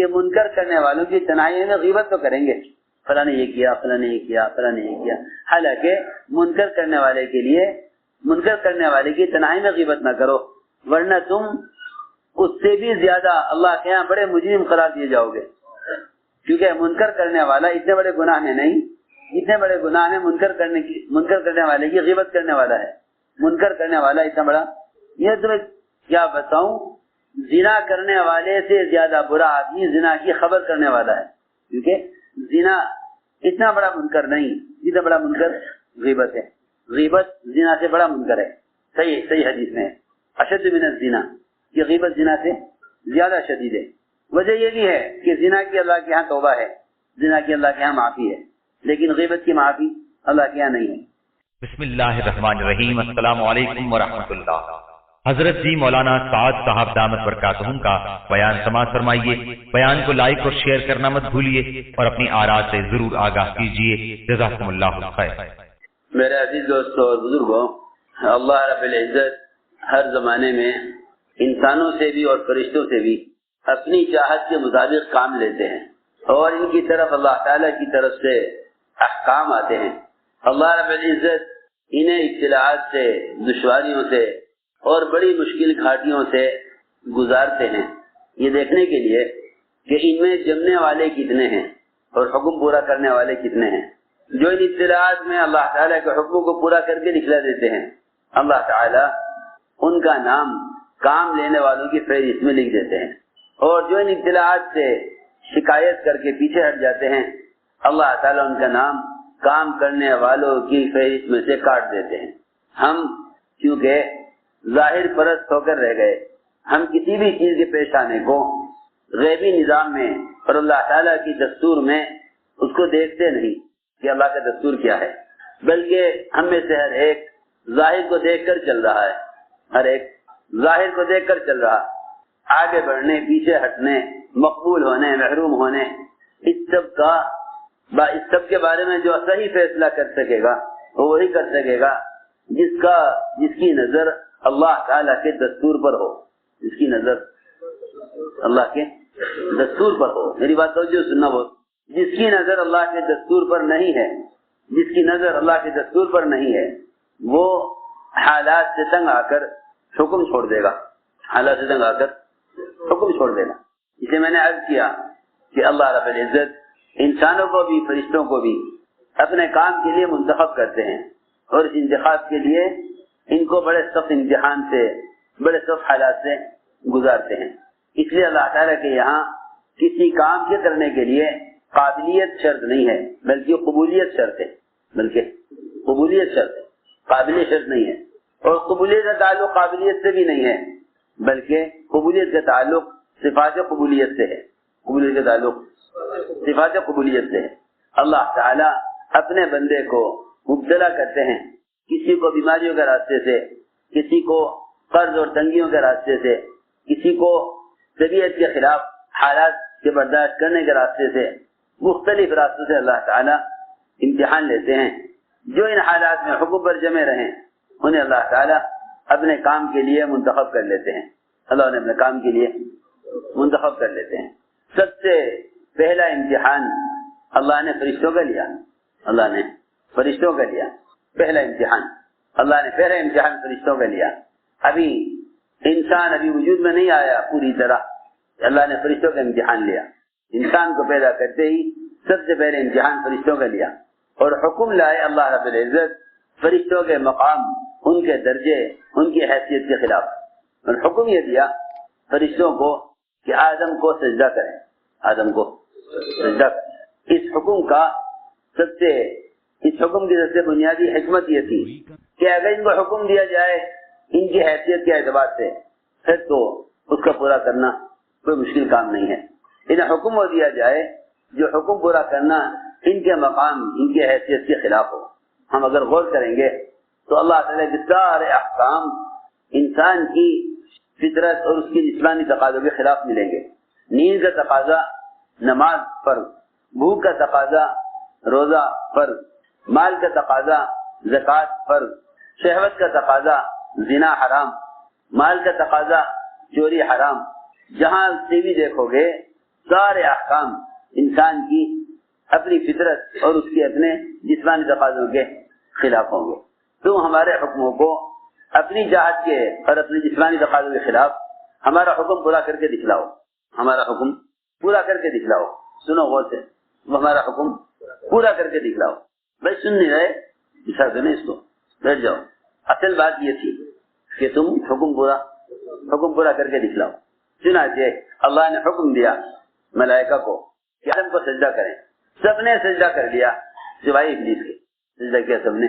کہ منکر کرنے والوں کی تنہائی میں غیبت تو کریں گے، فلاں نے یہ کیا، فلاں نے یہ کیا، فلاں نے یہ کیا، حالانکہ منکر کرنے والے کی تنہائی میں غیبت نہ کرو، ورنہ تم اس سے بھی زیادہ اللہ کے یہاں بڑے مجرم قرار دیے جاؤ گے، کیونکہ منکر کرنے والا اتنے بڑے گناہ میں نہیں، اتنے بڑے گناہ میں منکر کرنے والے کی غیبت کرنے والا ہے، منکر کرنے والا اتنا بڑا، یہ تمہیں کیا بتاؤں، زنا کرنے والے سے زیادہ برا آدمی زنا کی خبر کرنے والا ہے، کیونکہ زنا اتنا بڑا منکر نہیں، اتنا بڑا منکر غیبت ہے، غیبت زنا سے بڑا منکر ہے، صحیح حدیث میں ہے، اشد من الزنا، یہ غیبت زنا سے زیادہ شدید ہے۔ وجہ یہ بھی ہے کہ زنا کی اللہ کے ہاں توبہ ہے، زنا کی اللہ کے ہاں معافی ہے، لیکن غیبت کی معافی اللہ کے یہاں نہیں ہے۔ بسم اللہ الرحمن الرحیم، السلام علیکم ورحمۃ اللہ۔ حضرت جی مولانا سعد صاحب دامت برکاتہم کا بیان سماعت فرمائیے۔ بیان کو لائک اور شیئر کرنا مت بھولیے اور اپنی آراء سے ضرور آگاہ کیجیے۔ جزاکم اللہ خیر۔ میرے عزیز دوستوں اور بزرگوں، اللہ رب العزت ہر زمانے میں انسانوں سے بھی اور فرشتوں سے بھی اپنی چاہت کے مطابق کام لیتے ہیں، اور ان کی طرف اللہ تعالیٰ کی طرف سے احکام آتے ہیں۔ اللہ رب العزت انہیں ابتلاءات سے، دشواریوں سے اور بڑی مشکل گھاٹیوں سے گزارتے ہیں، یہ دیکھنے کے لیے کہ ان میں جمنے والے کتنے ہیں اور حکم پورا کرنے والے کتنے ہیں۔ جو ان ابتلاءات میں اللہ تعالیٰ کے حکموں کو پورا کر کے دکھلا دیتے ہیں، اللہ تعالیٰ ان کا نام کام لینے والوں کی فہرست میں لکھ دیتے ہیں، اور جو ان ابتلاءات سے شکایت کر کے پیچھے ہٹ جاتے ہیں، اللہ تعالیٰ ان کا نام کام کرنے والوں کی فہرست میں سے کاٹ دیتے ہیں۔ ہم کیونکہ ظاہر پرست ہو کر رہ گئے، ہم کسی بھی چیز کے پیش آنے کو غیبی نظام میں اور اللہ تعالیٰ کی دستور میں اس کو دیکھتے نہیں کہ اللہ کا دستور کیا ہے، بلکہ ہم میں سے ہر ایک ظاہر کو دیکھ کر چل رہا ہے، ہر ایک ظاہر کو دیکھ کر چل رہا، آگے بڑھنے، پیچھے ہٹنے، مقبول ہونے، محروم ہونے، اس سب کے بارے میں جو صحیح فیصلہ کر سکے گا وہ وہی کر سکے گا جس کی نظر اللہ تعالیٰ کے دستور پر ہو، جس کی نظر اللہ کے دستور پر ہو۔ میری بات توجہ سننا بہت، جس کی نظر اللہ کے دستور پر نہیں ہے، جس کی نظر اللہ کے دستور پر نہیں ہے، وہ حالات سے تنگ آ کر حکم چھوڑ دے گا، حالات سے تنگ آ کر حکم چھوڑ دے گا۔ اسے میں نے عرض کیا کہ اللہ رب العزت انسانوں کو بھی فرشتوں کو بھی اپنے کام کے لیے منتخب کرتے ہیں، اور اس انتخاب کے لیے ان کو بڑے سخت امتحان سے، بڑے سخت حالات سے گزارتے ہیں۔ اس لیے اللہ تعالیٰ کے یہاں کسی کام کے کرنے کے لیے قابلیت شرط نہیں ہے، بلکہ قبولیت شرط ہے، قابلیت شرط نہیں ہے، اور قبولیت کا تعلق قابلیت سے بھی نہیں ہے، بلکہ قبولیت کا تعلق صفات قبولیت سے ہے، قبولیت کا تعلق صفات قبولیت سے ہے۔ اللہ تعالیٰ اپنے بندے کو مبتلا کرتے ہیں، کسی کو بیماریوں کے راستے سے، کسی کو قرض اور تنگیوں کے راستے سے، کسی کو طبیعت کے خلاف حالات کے برداشت کرنے کے راستے سے، مختلف راستوں سے اللہ تعالیٰ امتحان لیتے ہیں۔ جو ان حالات میں حکم پر جمے رہیں انہیں اللہ تعالیٰ اپنے کام کے لیے منتخب کر لیتے ہیں، اللہ نے اپنے کام کے لیے منتخب کر لیتے ہیں۔ سب سے پہلا امتحان اللہ نے فرشتوں کا لیا، اللہ نے فرشتوں کا لیا، پہلا امتحان اللہ نے پہلا امتحان فرشتوں کا لیا۔ ابھی انسان وجود میں نہیں آیا پوری طرح، اللہ نے فرشتوں کا امتحان لیا۔ انسان کو پیدا کرتے ہی سب سے پہلے امتحان فرشتوں کا لیا، اور حکم لائے اللہ رب العزت فرشتوں کے مقام، ان کے درجے، ان کی حیثیت کے خلاف، اور حکم یہ دیا فرشتوں کو کہ آدم کو سجدہ کریں، آدم کو سجدہ کریں۔ اس حکم کی سب سے بنیادی حکمت یہ تھی کہ اگر ان کو حکم دیا جائے ان کی حیثیت کے اعتبار سے، پھر تو اس کا پورا کرنا کوئی مشکل کام نہیں ہے۔ انہیں حکم وہ دیا جائے جو حکم پورا کرنا ان کے مقام، ان کی حیثیت کے خلاف ہو۔ ہم اگر غور کریں گے تو اللہ تعالیٰ کے سارے احکام انسان کی فطرت اور اس کی جسمانی تقاضوں کے خلاف ملیں گے۔ نیند کا تقاضا نماز فرض، بھوک کا تقاضا روزہ فرض، مال کا تقاضا زکوٰۃ فرض، شہوت کا تقاضا زنا حرام، مال کا تقاضا چوری حرام۔ جہاں ٹی وی دیکھو گے سارے احکام انسان کی اپنی فطرت اور اس کے اپنے جسمانی تقاضوں کے خلاف ہوں گے. تم ہمارے حکموں کو اپنی جہت کے اور اپنے جسمانی تقاضوں کے خلاف ہمارا حکم پورا کر کے دکھلاؤ. ہمارا حکم پورا کر کے دکھلاؤ. سنو غور سے, وہ ہمارا حکم پورا کر کے دکھلاؤ. بھائی سن نہیں رہے, دکھا دو نا اس کو, بیٹھ جاؤ. اصل بات یہ تھی کہ تم حکم پورا کر کے دکھلاؤ. چنانچہ اللہ نے حکم دیا ملائکہ کو کہ آدم کو سجدہ کریں. سب نے سجدہ کر لیا سوائے ابلیس کے. سجدہ کیا سب نے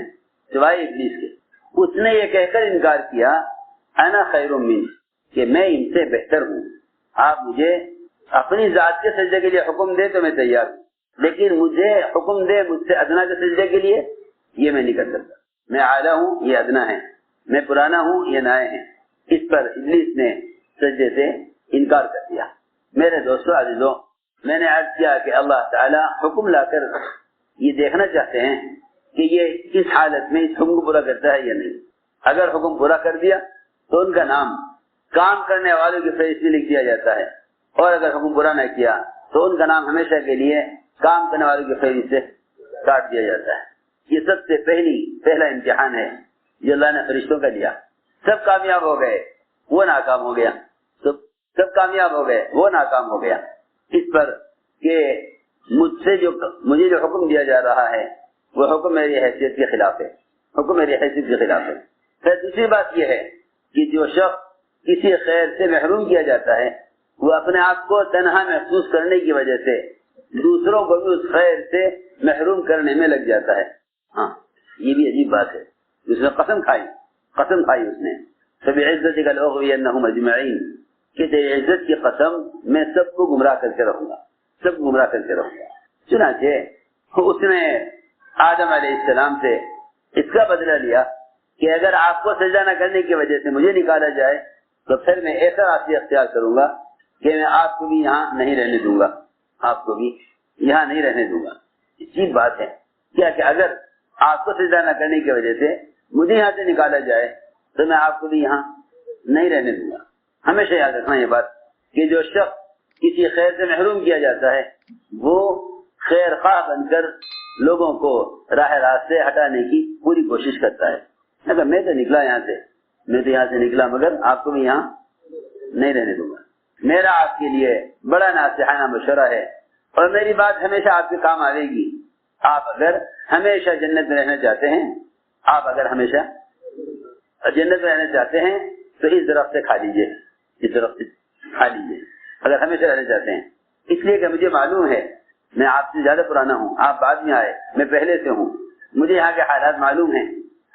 سوائے ابلیس کے. اس نے یہ کہہ کر انکار کیا انا خیر من, کہ میں ان سے بہتر ہوں. آپ مجھے اپنی ذات کے سجدے کے لیے حکم دے تو میں تیار ہوں, لیکن مجھے حکم دے مجھ سے ادنا کے سجدے کے لیے, یہ میں نہیں کر سکتا. میں اعلیٰ ہوں, یہ ادنا ہے. میں پرانا ہوں, یہ نائے ہیں. اس پر ابلیس نے سجدے سے انکار کر دیا. میرے دوستو عزیزو, میں نے عرض کیا کہ اللہ تعالیٰ حکم لا کر یہ دیکھنا چاہتے ہیں کہ یہ اس حالت میں اس حکم کو پورا کرتا ہے یا نہیں. اگر حکم پورا کر دیا تو ان کا نام کام کرنے والوں کی فہرست میں لکھ دیا جاتا ہے, اور اگر حکم پورا نہ کیا تو ان کا نام ہمیشہ کے لیے کام کرنے والوں کی فہرست سے کاٹ دیا جاتا ہے. یہ سب سے پہلا امتحان ہے جو اللہ نے فرشتوں کا لیا. سب کامیاب ہو گئے, وہ ناکام ہو گیا. سب کامیاب ہو گئے, وہ ناکام ہو گیا. اس پر کہ مجھے جو حکم دیا جا رہا ہے وہ حکم میری حیثیت کے خلاف ہے. حکم میری حیثیت کے خلاف ہے. پھر دوسری بات یہ ہے کہ جو شخص کسی خیر سے محروم کیا جاتا ہے وہ اپنے آپ کو تنہا محسوس کرنے کی وجہ سے دوسروں کو بھی اس خیر سے محروم کرنے میں لگ جاتا ہے. ہاں, یہ بھی عجیب بات ہے. اس نے قسم کھائی اس نے فبعزتک لأغوینہم اجمعین, کہ تیری عزت کی قسم میں سب کو گمراہ کر کے رہوں گا. چنانچہ اس نے آدم علیہ السلام سے اس کا بدلہ لیا کہ اگر آپ کو سجدہ نہ کرنے کی وجہ سے مجھے نکالا جائے تو پھر میں ایسا راستہ اختیار کروں گا کہ میں آپ کو بھی یہاں نہیں رہنے دوں گا. عجیب بات ہے کیا کہ اگر آپ کو سجدہ نہ کرنے کی وجہ سے مجھے یہاں سے نکالا جائے تو میں آپ کو بھی یہاں نہیں رہنے دوں گا. ہمیشہ یاد رکھنا یہ بات کہ جو شخص کسی خیر سے محروم کیا جاتا ہے وہ خیر خواہ بن کر لوگوں کو راہ راست سے ہٹانے کی پوری کوشش کرتا ہے. اگر میں تو یہاں سے نکلا مگر آپ کو بھی یہاں نہیں رہنے دوں گا. میرا آپ کے لیے بڑا ناصحانہ مشورہ ہے اور میری بات ہمیشہ آپ کے کام آئے گی. آپ اگر ہمیشہ جنت میں رہنا چاہتے ہیں تو اس درخت سے کھا لیجیے. اگر ہمیشہ رہنا چاہتے ہیں, اس لیے کہ مجھے معلوم ہے میں آپ سے زیادہ پرانا ہوں, آپ بعد میں آئے, میں پہلے سے ہوں, مجھے یہاں کے حالات معلوم ہیں.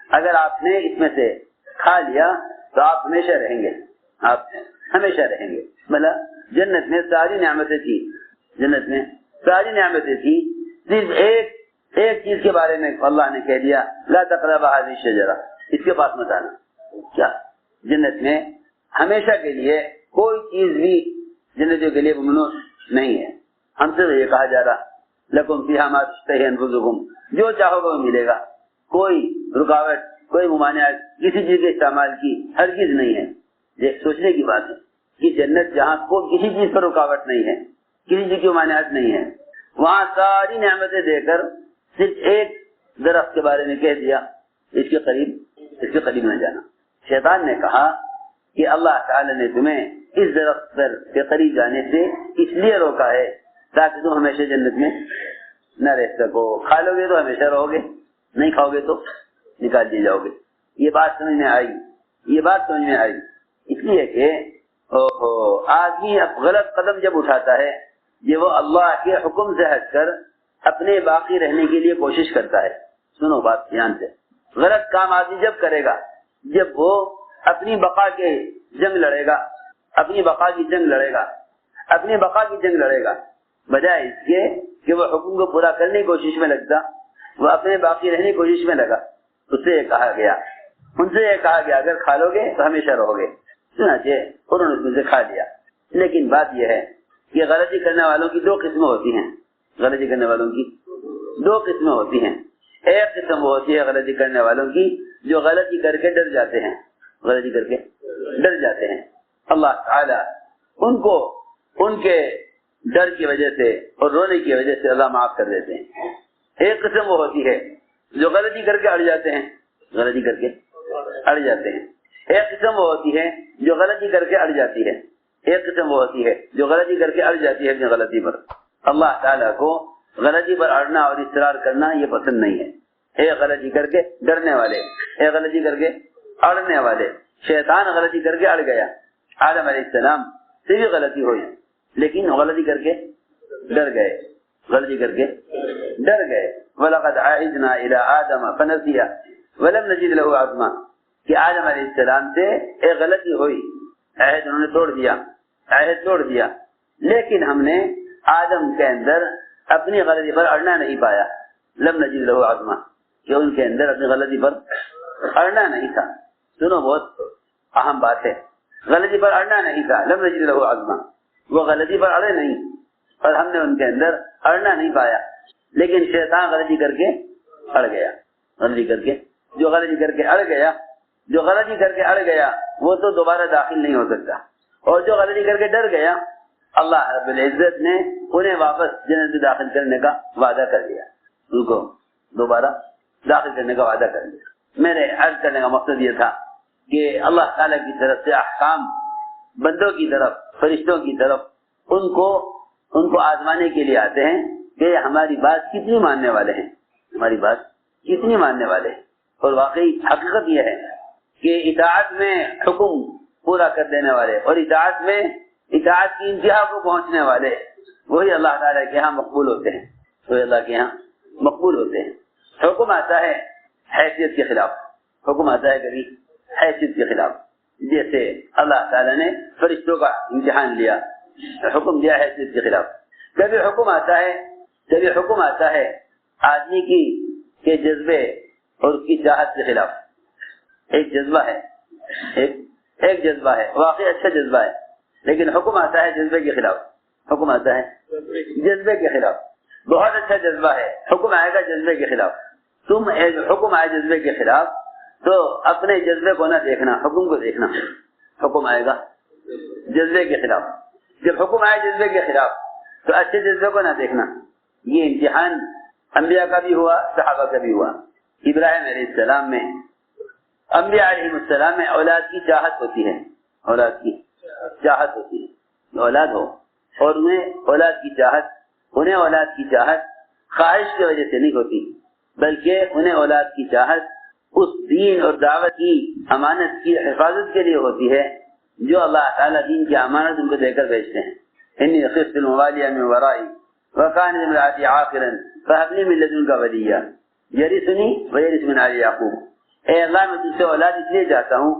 اگر آپ نے اس میں سے کھا لیا تو آپ ہمیشہ رہیں گے. مطلب جنت میں ساری نعمتیں تھی, صرف ایک چیز کے بارے میں اللہ نے کہہ دیا لا تقربا هذه الشجرة, اس کے پاس مت آنا. کیا جنت میں ہمیشہ کے لیے کوئی چیز بھی جنتیوں کے لیے ممنوع نہیں ہے. ہم سے یہ کہا جا رہا لکم فیہا ما تشتہی انفسکم, جو چاہو گے وہ ملے گا. کوئی رکاوٹ, کوئی ممانعت کسی چیز کے استعمال کی ہرگز نہیں ہے. یہ سوچنے کی بات ہے کہ جنت جہاں کوئی کسی چیز پر رکاوٹ نہیں ہے, کسی چیز کی ممانعت نہیں ہے, وہاں ساری نعمتیں دے کر صرف ایک درخت کے بارے میں کہہ دیا اس کے قریب نہ جانا. شیطان نے کہا کہ اللہ تعالی نے تمہیں اس درخت پر کے قریب جانے سے اس لیے روکا ہے تاکہ تم ہمیشہ جنت میں نہ رہ سکو. کھا لو گے تو ہمیشہ رہو گے, نہیں کھاؤ گے تو نکال دیے جاؤ گے. یہ بات سمجھ میں آئی اس لیے کہ آدمی اب غلط قدم جب اٹھاتا ہے یہ وہ اللہ کے حکم سے ہٹ کر اپنے باقی رہنے کے لیے کوشش کرتا ہے. سنو بات دھیان سے, غلط کام آدمی جب کرے گا جب وہ اپنی بقا کی جنگ لڑے گا بجائے اس کے کہ وہ حکم کو پورا کرنے کی کوشش میں لگتا, وہ اپنے باقی رہنے کی کوشش میں لگا. ان سے یہ کہا گیا اگر کھا لو گے تو ہمیشہ رہو گے. چنانچہ انہوں نے اس میں سے کھا لیا. لیکن بات یہ ہے کہ غلطی کرنے والوں کی دو قسمیں ہوتی ہیں. ایک قسم وہ ہوتی ہے غلطی کرنے والوں کی جو غلطی کر کے ڈر جاتے ہیں. اللہ تعالی ان کو ان کے ڈر کی وجہ سے اور رونے کی وجہ سے اللہ معاف کر دیتے ہیں۔ ایک قسم وہ ہوتی ہے جو غلطی کر کے اڑ جاتے ہیں، غلطی کر کے اڑ جاتے ہیں۔ ایک قسم وہ ہوتی ہے جو غلطی کر کے اڑ جاتی ہے، ایک قسم وہ ہوتی ہے جو غلطی کر کے اڑ جاتی ہے اپنی غلطی پر۔ اللہ تعالیٰ کو غلطی پر اڑنا اور اصرار کرنا یہ پسند نہیں ہے۔ ایک غلطی کر کے ڈرنے والے، ایک غلطی کر کے اڑنے والے۔ شیطان غلطی کر کے اڑ گیا، آدم علیہ السلام سے بھی غلطی ہوئی، لیکن غلطی کر کے ڈر گئے، غلطی کر کے ڈر گئے۔ وَلَقَدْ عَهِدْنَا إِلَىٰ آدَمَ فَنَسِيَ وَلَمْ نَجِدْ لَهُ عَزْمًا کہ آدم علیہ السلام سے ایک غلطی ہوئی، عہد انہوں نے توڑ دیا، عہد توڑ دیا، لیکن ہم نے آدم کے اندر اپنی غلطی پر اڑنا نہیں پایا۔ لم نجد له عزما کہ ان کے اندر اپنی غلطی پر اڑنا نہیں تھا۔ سنو، بہت اہم بات ہے، غلطی پر اڑنا نہیں تھا، لم نجد له عزما، وہ غلطی پر اڑے نہیں اور ہم نے ان کے اندر اڑنا نہیں پایا، لیکن شیطان غلطی کر کے اڑ گیا، غلطی کر کے جو غلطی کر کے اڑ گیا، جو غلطی کر کے اڑ گیا وہ تو دوبارہ داخل نہیں ہو سکتا، اور جو غلطی کر کے ڈر گیا اللہ رب العزت نے انہیں واپس جنت میں داخل کرنے کا وعدہ کر دیا، ان کو دوبارہ داخل کرنے کا وعدہ کر دیا۔ میرے عرض کرنے کا مقصد یہ تھا کہ اللہ تعالیٰ کی طرف سے احکام بندوں کی طرف، فرشتوں کی طرف ان کو آزمانے کے لیے آتے ہیں کہ ہماری بات کتنی ماننے والے ہیں، ہماری بات کتنی ماننے والے ہیں۔ اور واقعی حقیقت یہ ہے کہ اطاعت میں حکم پورا کر دینے والے اور اطاعت میں اطاعت کی انتہا کو پہنچنے والے وہی اللہ تعالیٰ کے ہاں مقبول ہوتے ہیں، وہی اللہ کے ہاں مقبول ہوتے ہیں۔ حکم آتا ہے حیثیت کے خلاف، حکم آتا ہے کبھی حیثیت کے خلاف، جیسے اللہ تعالیٰ نے فرشتوں کا امتحان لیا، حکم دیا حیثیت کے خلاف۔ کبھی حکم آتا ہے آدمی کے جذبے اور اس کی چاہت کے خلاف۔ ایک جذبہ ہے، ایک جذبہ ہے، واقعی اچھا جذبہ ہے، لیکن حکم آتا ہے جذبے کے خلاف، حکم آتا ہے جذبے کے خلاف۔ بہت اچھا جذبہ ہے، حکم آئے گا جذبے کے خلاف۔ تم حکم آئے جذبے کے خلاف تو اپنے جذبے کو نہ دیکھنا، حکم کو دیکھنا۔ حکم آئے گا جذبے کے خلاف، جب حکم آئے جذبے کے خلاف تو اچھے جذبے کو نہ دیکھنا۔ یہ امتحان انبیاء کا بھی ہوا، صحابہ کا بھی ہوا۔ ابراہیم علیہ السلام میں، انبیاء علیہ السلام میں اولاد کی چاہت ہوتی ہے، اولاد کی چاہت ہوتی ہے، اولاد ہو اور انہیں اولاد کی چاہت خواہش کی وجہ سے نہیں ہوتی، بلکہ انہیں اولاد کی چاہت اس دین اور دعوت کی امانت کی حفاظت کے لیے ہوتی ہے جو اللہ تعالیٰ دین کی امانت ان کو دے کر بھیجتے ہیں۔ انی خفت الموالي من ورائي وكانت امرأتي عاقرا فهب لي من لدنك وليا يرثني ويرث من آل يعقوب۔ اے اللہ، میں تجھ سے اولاد اس لیے چاہتا ہوں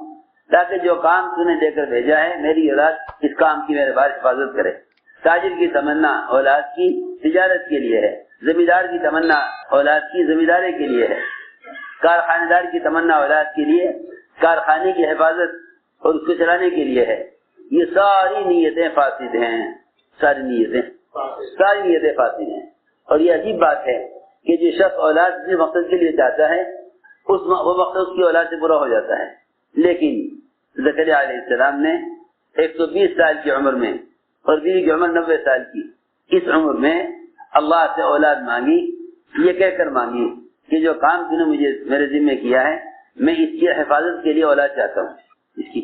تاکہ جو کام تو نے دے کر بھیجا ہے میری اولاد اس کام کی میرے بعد حفاظت کرے۔ تاجر کی تمنا اولاد کی تجارت کے لیے ہے، زمیندار کی تمنا اولاد کی زمینداری کے لیے ہے، کارخانہ دار کی تمنا اولاد کے لیے کارخانے کی حفاظت اور اس کو چلانے کے لیے ہے۔ یہ ساری نیتیں فاسد ہیں، ساری نیتیں فاسد ہیں۔ اور یہ عجیب بات ہے کہ جو شخص اولاد جس مقصد کے لیے چاہتا ہے وہ مقصد اس کی اولاد سے برا ہو جاتا ہے۔ لیکن زکریا علیہ السلام نے 120 سال کی عمر میں اور بیوی کی عمر 90 سال کی، اس عمر میں اللہ سے اولاد مانگی، یہ کہہ کر مانگی کہ جو کام تم نے مجھے میرے ذمہ کیا ہے میں اس کی حفاظت کے لیے اولاد چاہتا ہوں، اس کی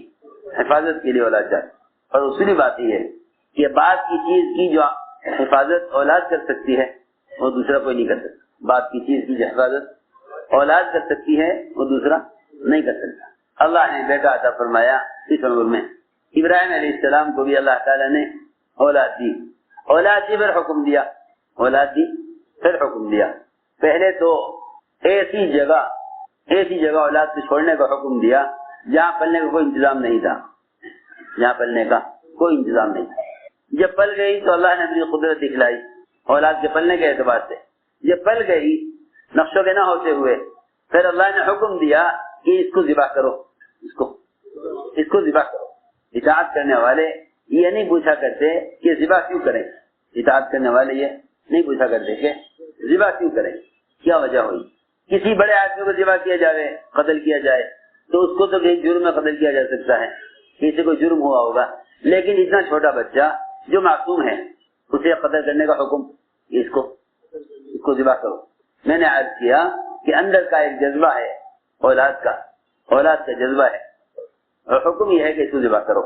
حفاظت کے لیے اولاد چاہتا ہوں۔ اور دوسری بات یہ ہے کہ بعد کی چیز کی جو حفاظت اولاد کر سکتی ہے وہ دوسرا کوئی نہیں کر سکتا، بعد کی چیز کی جو حفاظت اولاد کر سکتی ہے وہ دوسرا نہیں کر سکتا۔ اللہ نے بیٹا عطا فرمایا اس عمر میں۔ ابراہیم علیہ السلام کو بھی اللہ تعالیٰ نے اولاد دی، پھر حکم دیا، پھر حکم دیا۔ پہلے تو ایسی جگہ اولاد کو چھوڑنے کا حکم دیا جہاں پلنے کا کوئی انتظام نہیں تھا، جب پل گئی تو اللہ نے اپنی قدرت دکھلائی اولاد کے پلنے کے اعتبار سے۔ جب پل گئی نقشوں کے نہ ہوتے ہوئے پھر اللہ نے حکم دیا کہ اس کو ذبح کرو، اس کو ذبح کرو۔ اطاعت کرنے والے یہ نہیں پوچھا کرتے کہ ذبح کیوں کریں، اطاعت کرنے والے یہ نہیں پوچھا کرتے کہ ذبح کیوں کریں، کیا وجہ ہوئی۔ کسی بڑے آدمی کو ذبح کیا جائے، قتل کیا جائے تو اس کو تو کہیں جرم میں قتل کیا جا سکتا ہے، کسی کو جرم ہوا ہوگا، لیکن اتنا چھوٹا بچہ جو معصوم ہے اسے قتل کرنے کا حکم، اس کو ذبح کرو۔ میں نے عرض کیا کہ اندر کا ایک جذبہ ہے، اولاد کا جذبہ ہے، اور حکم یہ ہے کہ اس کو ذبح کرو،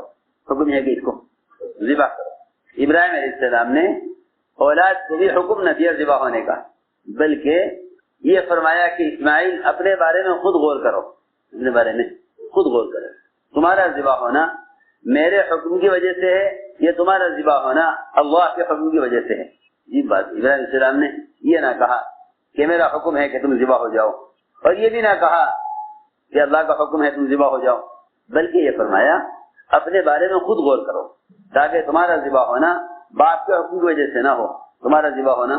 حکم یہ ہے کہ اس کو ذبح کرو۔ ابراہیم علیہ السلام نے اولاد کو بھی حکم نہ دیا ذبح ہونے کا، بلکہ یہ فرمایا کہ اسماعیل اپنے بارے میں خود غور کرو، اپنے بارے میں خود غور کرو، تمہارا ذبح ہونا میرے حکم کی وجہ سے ہے یا تمہارا ذبح ہونا اللہ کے حکم کی وجہ سے ہے؟ یہ بات ابراہیم علیہ السلام نے یہ نہ کہا کہ میرا حکم ہے کہ تم ذبح ہو جاؤ، اور یہ بھی نہ کہا کہ اللہ کا حکم ہے تم ذبح ہو جاؤ، بلکہ یہ فرمایا اپنے بارے میں خود غور کرو تاکہ تمہارا ذبح ہونا باپ کے حکم کی وجہ سے نہ ہو، تمہارا ذبح ہونا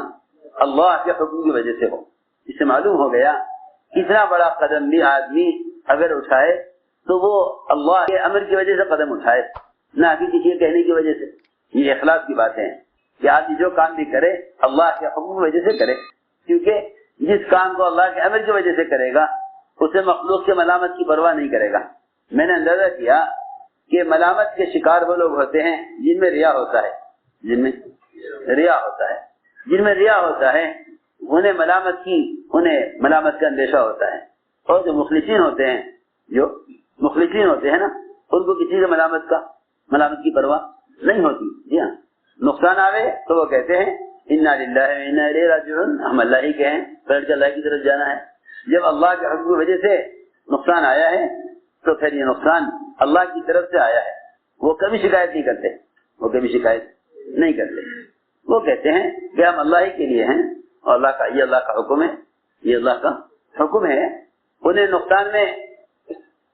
اللہ کے حکم کی وجہ سے ہو۔ اس سے معلوم ہو گیا اتنا بڑا قدم بھی آدمی اگر اٹھائے تو وہ اللہ کے امر کی وجہ سے قدم اٹھائے، نہ کہ کسی کے کہنے کی وجہ سے۔ یہ اخلاص کی باتیں ہیں کہ آدمی جو کام بھی کرے اللہ کے حکم کی وجہ سے کرے، کیونکہ جس کام کو اللہ کے امر کی وجہ سے کرے گا اسے مخلوق کے ملامت کی پرواہ نہیں کرے گا۔ میں نے اندازہ کیا کہ ملامت کے شکار وہ لوگ ہوتے ہیں جن میں ریا ہوتا ہے، جن میں ریا ہوتا ہے انہیں ملامت کا اندیشہ ہوتا ہے، اور جو مخلصین ہوتے ہیں نا ان کو کسی سے ملامت کی پرواہ نہیں ہوتی۔ جی ہاں، نقصان آوے تو وہ کہتے ہیں انا للہ و انا الیہ راجعون، ہم اللہ ہی کے ہیں، پلٹ کے اللہ کی طرف جانا ہے۔ جب اللہ کے حکم کی وجہ سے نقصان آیا ہے تو پھر یہ نقصان اللہ کی طرف سے آیا ہے، وہ کبھی شکایت نہیں کرتے، وہ کہتے ہیں کہ ہم اللہ ہی کے لیے ہیں اور یہ اللہ کا حکم ہے، انہیں نقصان میں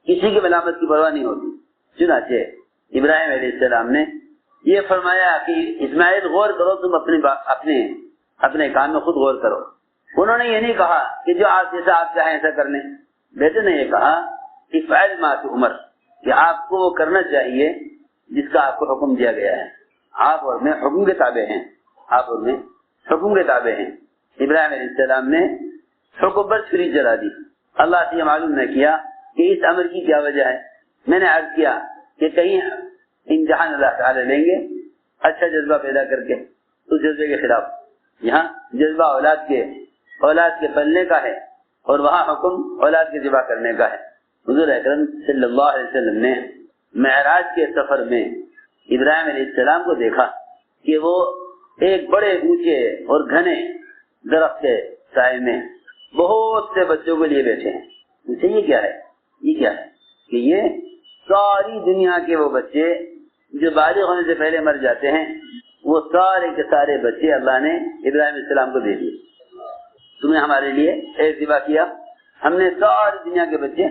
کسی کی ملامت کی پرواہ نہیں ہوتی۔ چنانچہ ابراہیم علیہ السلام نے یہ فرمایا کہ اسماعیل غور کرو، تم اپنے کام میں خود غور کرو۔ انہوں نے یہ نہیں کہا کہ جو آپ جیسا آپ چاہیں ایسا کر لیں، بیٹے نے یہ کہا کہ فعل ما تؤمر، کہ آپ کو وہ کرنا چاہیے جس کا آپ کو حکم دیا گیا ہے، آپ اور میں حکم کے تابع ہیں، ابراہیم علیہ السلام نے حکم پر چھری چلا دی، اللہ سے یہ معلوم نہ کیا کہ اس امر کی کیا وجہ ہے۔ میں نے عرض کیا کہ کہیں امتحان اللہ تعالی لیں گے اچھا جذبہ پیدا کر کے، اس جذبے کے خلاف یہاں جذبہ اولاد کے پلنے کا ہے اور وہاں حکم اولاد کے ذبح کرنے کا ہے۔ حضور اکرم صلی اللہ علیہ وسلم نے معراج کے سفر میں ابراہیم علیہ السلام کو دیکھا کہ وہ ایک بڑے اونچے اور گھنے درخت کے سائے میں بہت سے بچوں کے لیے بیٹھے ہیں۔ مجھے یہ کیا ہے کہ یہ ساری دنیا کے وہ بچے جو بالغ ہونے سے پہلے مر جاتے ہیں، وہ سارے کے سارے بچے اللہ نے ابراہیم علیہ السلام کو دے دیے۔ تمہیں ہمارے لیے ایک ذبح کیا، ہم نے ساری دنیا کے بچے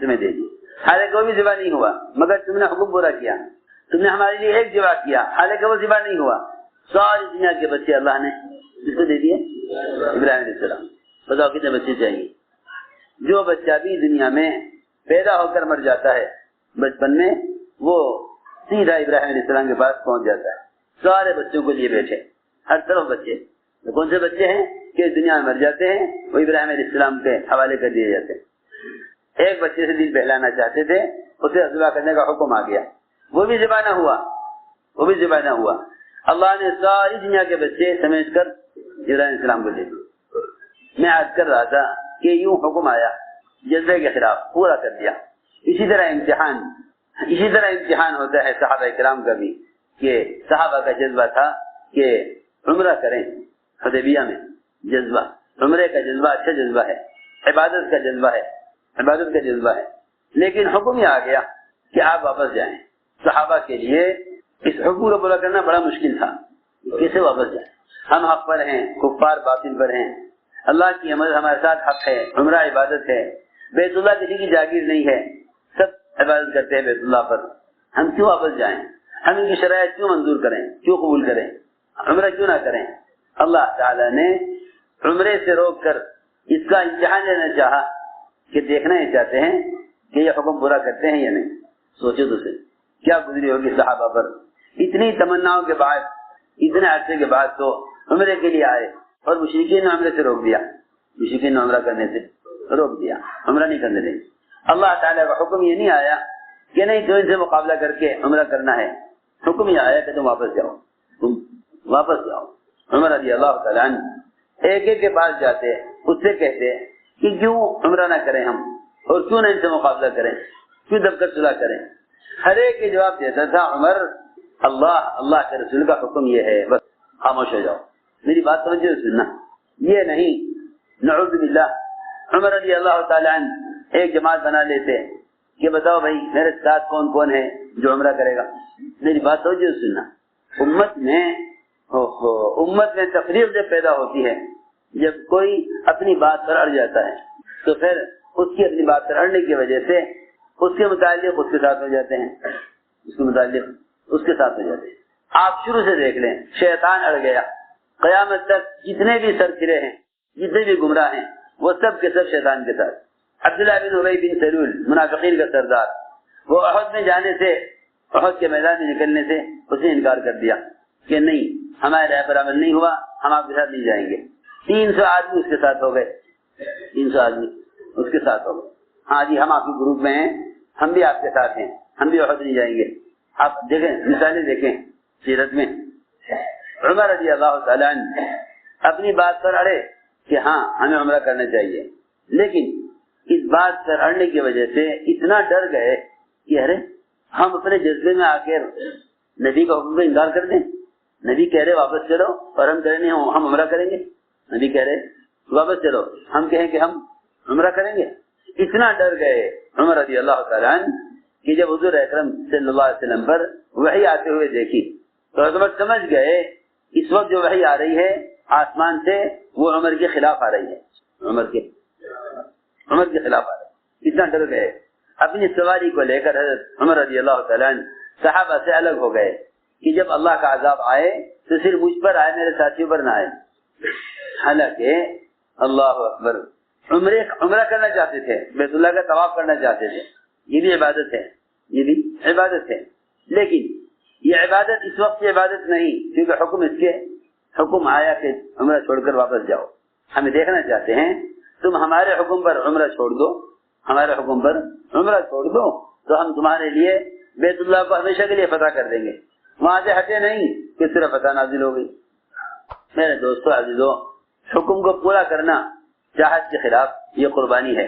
تمہیں دے دیے، حالانکہ وہ بھی ذبح نہیں ہوا مگر تم نے حکم پورا کیا، تم نے ہمارے لیے ایک ذبح کیا حالانکہ وہ ذبح نہیں ہوا، ساری دنیا کے بچے اللہ نے جس کو دے دیے ابراہیم علیہ السلام۔ بتاؤ کتنے بچے چاہیے؟ جو بچہ بھی دنیا میں پیدا ہو کر مر جاتا ہے بچپن میں، وہ سیدھا ابراہیم علیہ السلام کے پاس پہنچ جاتا ہے۔ سارے بچوں کو لیے بیٹھے، ہر طرف بچے، کون سے بچے ہیں کہ دنیا میں مر جاتے ہیں وہ ابراہیم علیہ السلام کے حوالے کر دیے جاتے ہیں۔ ایک بچے سے دل بہلانا چاہتے تھے، اسے ذبح کرنے کا حکم آ گیا، وہ بھی ذبح نہ ہوا، اللہ نے ساری دنیا کے بچے سمیٹ کر ابراہیم علیہ السلام کو دے دیے۔ میں عرض کر رہا تھا کہ یوں حکم آیا جذبے کے خلاف پورا کر دیا۔ اسی طرح امتحان ہوتا ہے صحابہ کرام کا بھی، کہ صحابہ کا جذبہ تھا کہ عمرہ کریں، حدیبیہ میں جذبہ، عمرے کا جذبہ اچھا جذبہ ہے، عبادت کا جذبہ ہے، لیکن حکم یہ آ گیا کہ آپ واپس جائیں۔ صحابہ کے لیے اس حکم کو پورا کرنا بڑا مشکل تھا، کیسے واپس جائیں؟ ہم حق پر ہیں، کفار باطل پر ہیں، اللہ کی امر ہمارے ساتھ حق ہے، عمرہ عبادت ہے، بیت اللہ کسی کی جاگیر نہیں ہے، سب عبادت کرتے ہیں بیت اللہ پر، ہم کیوں واپس جائیں؟ ہم ان کی شرائط کیوں منظور کریں، کیوں قبول کریں، عمرہ کیوں نہ کریں؟ اللہ تعالیٰ نے عمرے سے روک کر اس کا امتحان لینا چاہا کہ دیکھنا یہ چاہتے ہیں کہ یہ حکم پورا کرتے ہیں یا نہیں۔ سوچو تو صحیح کیا گزری ہوگی صحابہ پر، اتنی تمناؤں کے بعد، اتنے عرصے کے بعد تو عمرے کے لیے آئے اور مشرکین نے عمرے سے روک دیا، مشرکین نے عمرہ کرنے سے روک دیا، عمرہ نہیں کرنے دیں۔ اللہ تعالیٰ کا حکم یہ نہیں آیا کہ نہیں تو ان سے مقابلہ کر کے عمرہ کرنا ہے، حکم یہ آیا کہ تم واپس جاؤ، تم واپس جاؤ. عمر رضی اللہ تعالیٰ عنہ ایک ایک کے پاس جاتے, اس سے کہتے کہ کیوں عمرہ نہ کریں ہم, اور کیوں نہ ان سے مقابلہ کریں, کیوں دب کر صلح کریں. ہر ایک کے جواب دیتا تھا عمر اللہ کے رسول کا حکم یہ ہے, بس خاموش ہو جاؤ. میری بات سمجھے سننا, یہ نہیں. نعوذ باللہ عمر رضی اللہ تعالیٰ عنہ ایک جماعت بنا لیتے کہ بتاؤ بھائی میرے ساتھ کون کون ہے جو عمرہ کرے گا. میری بات سمجھے سننا. امت میں تفریق جب پیدا ہوتی ہے, جب کوئی اپنی بات پر اڑ جاتا ہے تو پھر اس کی اپنی بات پر اڑنے کی وجہ سے اس کے متعلق اس کے ساتھ ہو جاتے ہیں, اس کے متعلق اس کے ساتھ ہو جاتے ہیں. آپ شروع سے دیکھ لیں, شیطان اڑ گیا, قیامت تک جتنے بھی سرکرے ہیں, جتنے بھی گمراہ ہیں, وہ سب کے سب شیطان کے ساتھ. عبداللہ بن ابی بن سلول منافقین کا سردار, وہ احد میں جانے سے, احد کے میدان میں نکلنے سے اس نے انکار کر دیا کہ نہیں, ہمارے رائے پر عمل نہیں ہوا, ہم آپ کے ساتھ نہیں جائیں گے. 300 آدمی اس کے ساتھ ہو گئے, 300 آدمی اس کے ساتھ ہو گئے. ہاں جی ہم آپ کے گروپ میں ہیں, ہم بھی آپ کے ساتھ ہیں, ہم بھی احد نہیں جائیں گے. آپ دیکھیں مثالیں دیکھیں سیرت میں. عمر رضی اللہ تعالیٰ عنہ اپنی بات پر اڑے کہ ہاں ہمیں عمرہ کرنا چاہیے, لیکن اس بات پر اڑنے کی وجہ سے اتنا ڈر گئے کہ ارے ہم اپنے جذبے میں آ کر نبی کا حکم کا انکار کر دیں. نبی کہہ رہے واپس چلو اور ہم کہہ رہے ہیں ہم عمرہ کریں گے. نبی کہہ رہے واپس چلو, ہم کہیں کہ ہم عمرہ کریں گے. اتنا ڈر گئے عمر رضی اللہ تعالیٰ عنہ کہ جب حضور اکرم صلی اللہ علیہ وسلم پر وحی آتے ہوئے دیکھی تو حضرت سمجھ گئے اس وقت جو وحی آ رہی ہے آسمان سے وہ عمر کے خلاف آ رہی ہے, عمر کے خلاف آ رہی ہے. اتنا ڈر گئے. اپنی سواری کو لے کر حضرت عمر رضی اللہ تعالیٰ عنہ صحابہ سے الگ ہو گئے کہ جب اللہ کا عذاب آئے تو صرف مجھ پر آئے, میرے ساتھیوں پر نہ آئے. حالانکہ اللہ اکبر عمرہ کرنا چاہتے تھے, بیت اللہ کا طواف کرنا چاہتے تھے, یہ بھی عبادت ہے, یہ بھی عبادت ہے. لیکن یہ عبادت اس وقت کی عبادت نہیں, کیونکہ حکم آیا کہ عمرہ چھوڑ کر واپس جاؤ. ہمیں دیکھنا چاہتے ہیں تم ہمارے حکم پر عمرہ چھوڑ دو, ہمارے حکم پر عمرہ چھوڑ دو تو ہم تمہارے لیے بیت اللہ کو ہمیشہ کے لیے فتح کر دیں گے. وہاں سے ہٹے نہیں کہ صرف فتح نازل ہو گئی. میرے دوستو عزیزو, حکم کو پورا کرنا چاہت کے خلاف یہ قربانی ہے,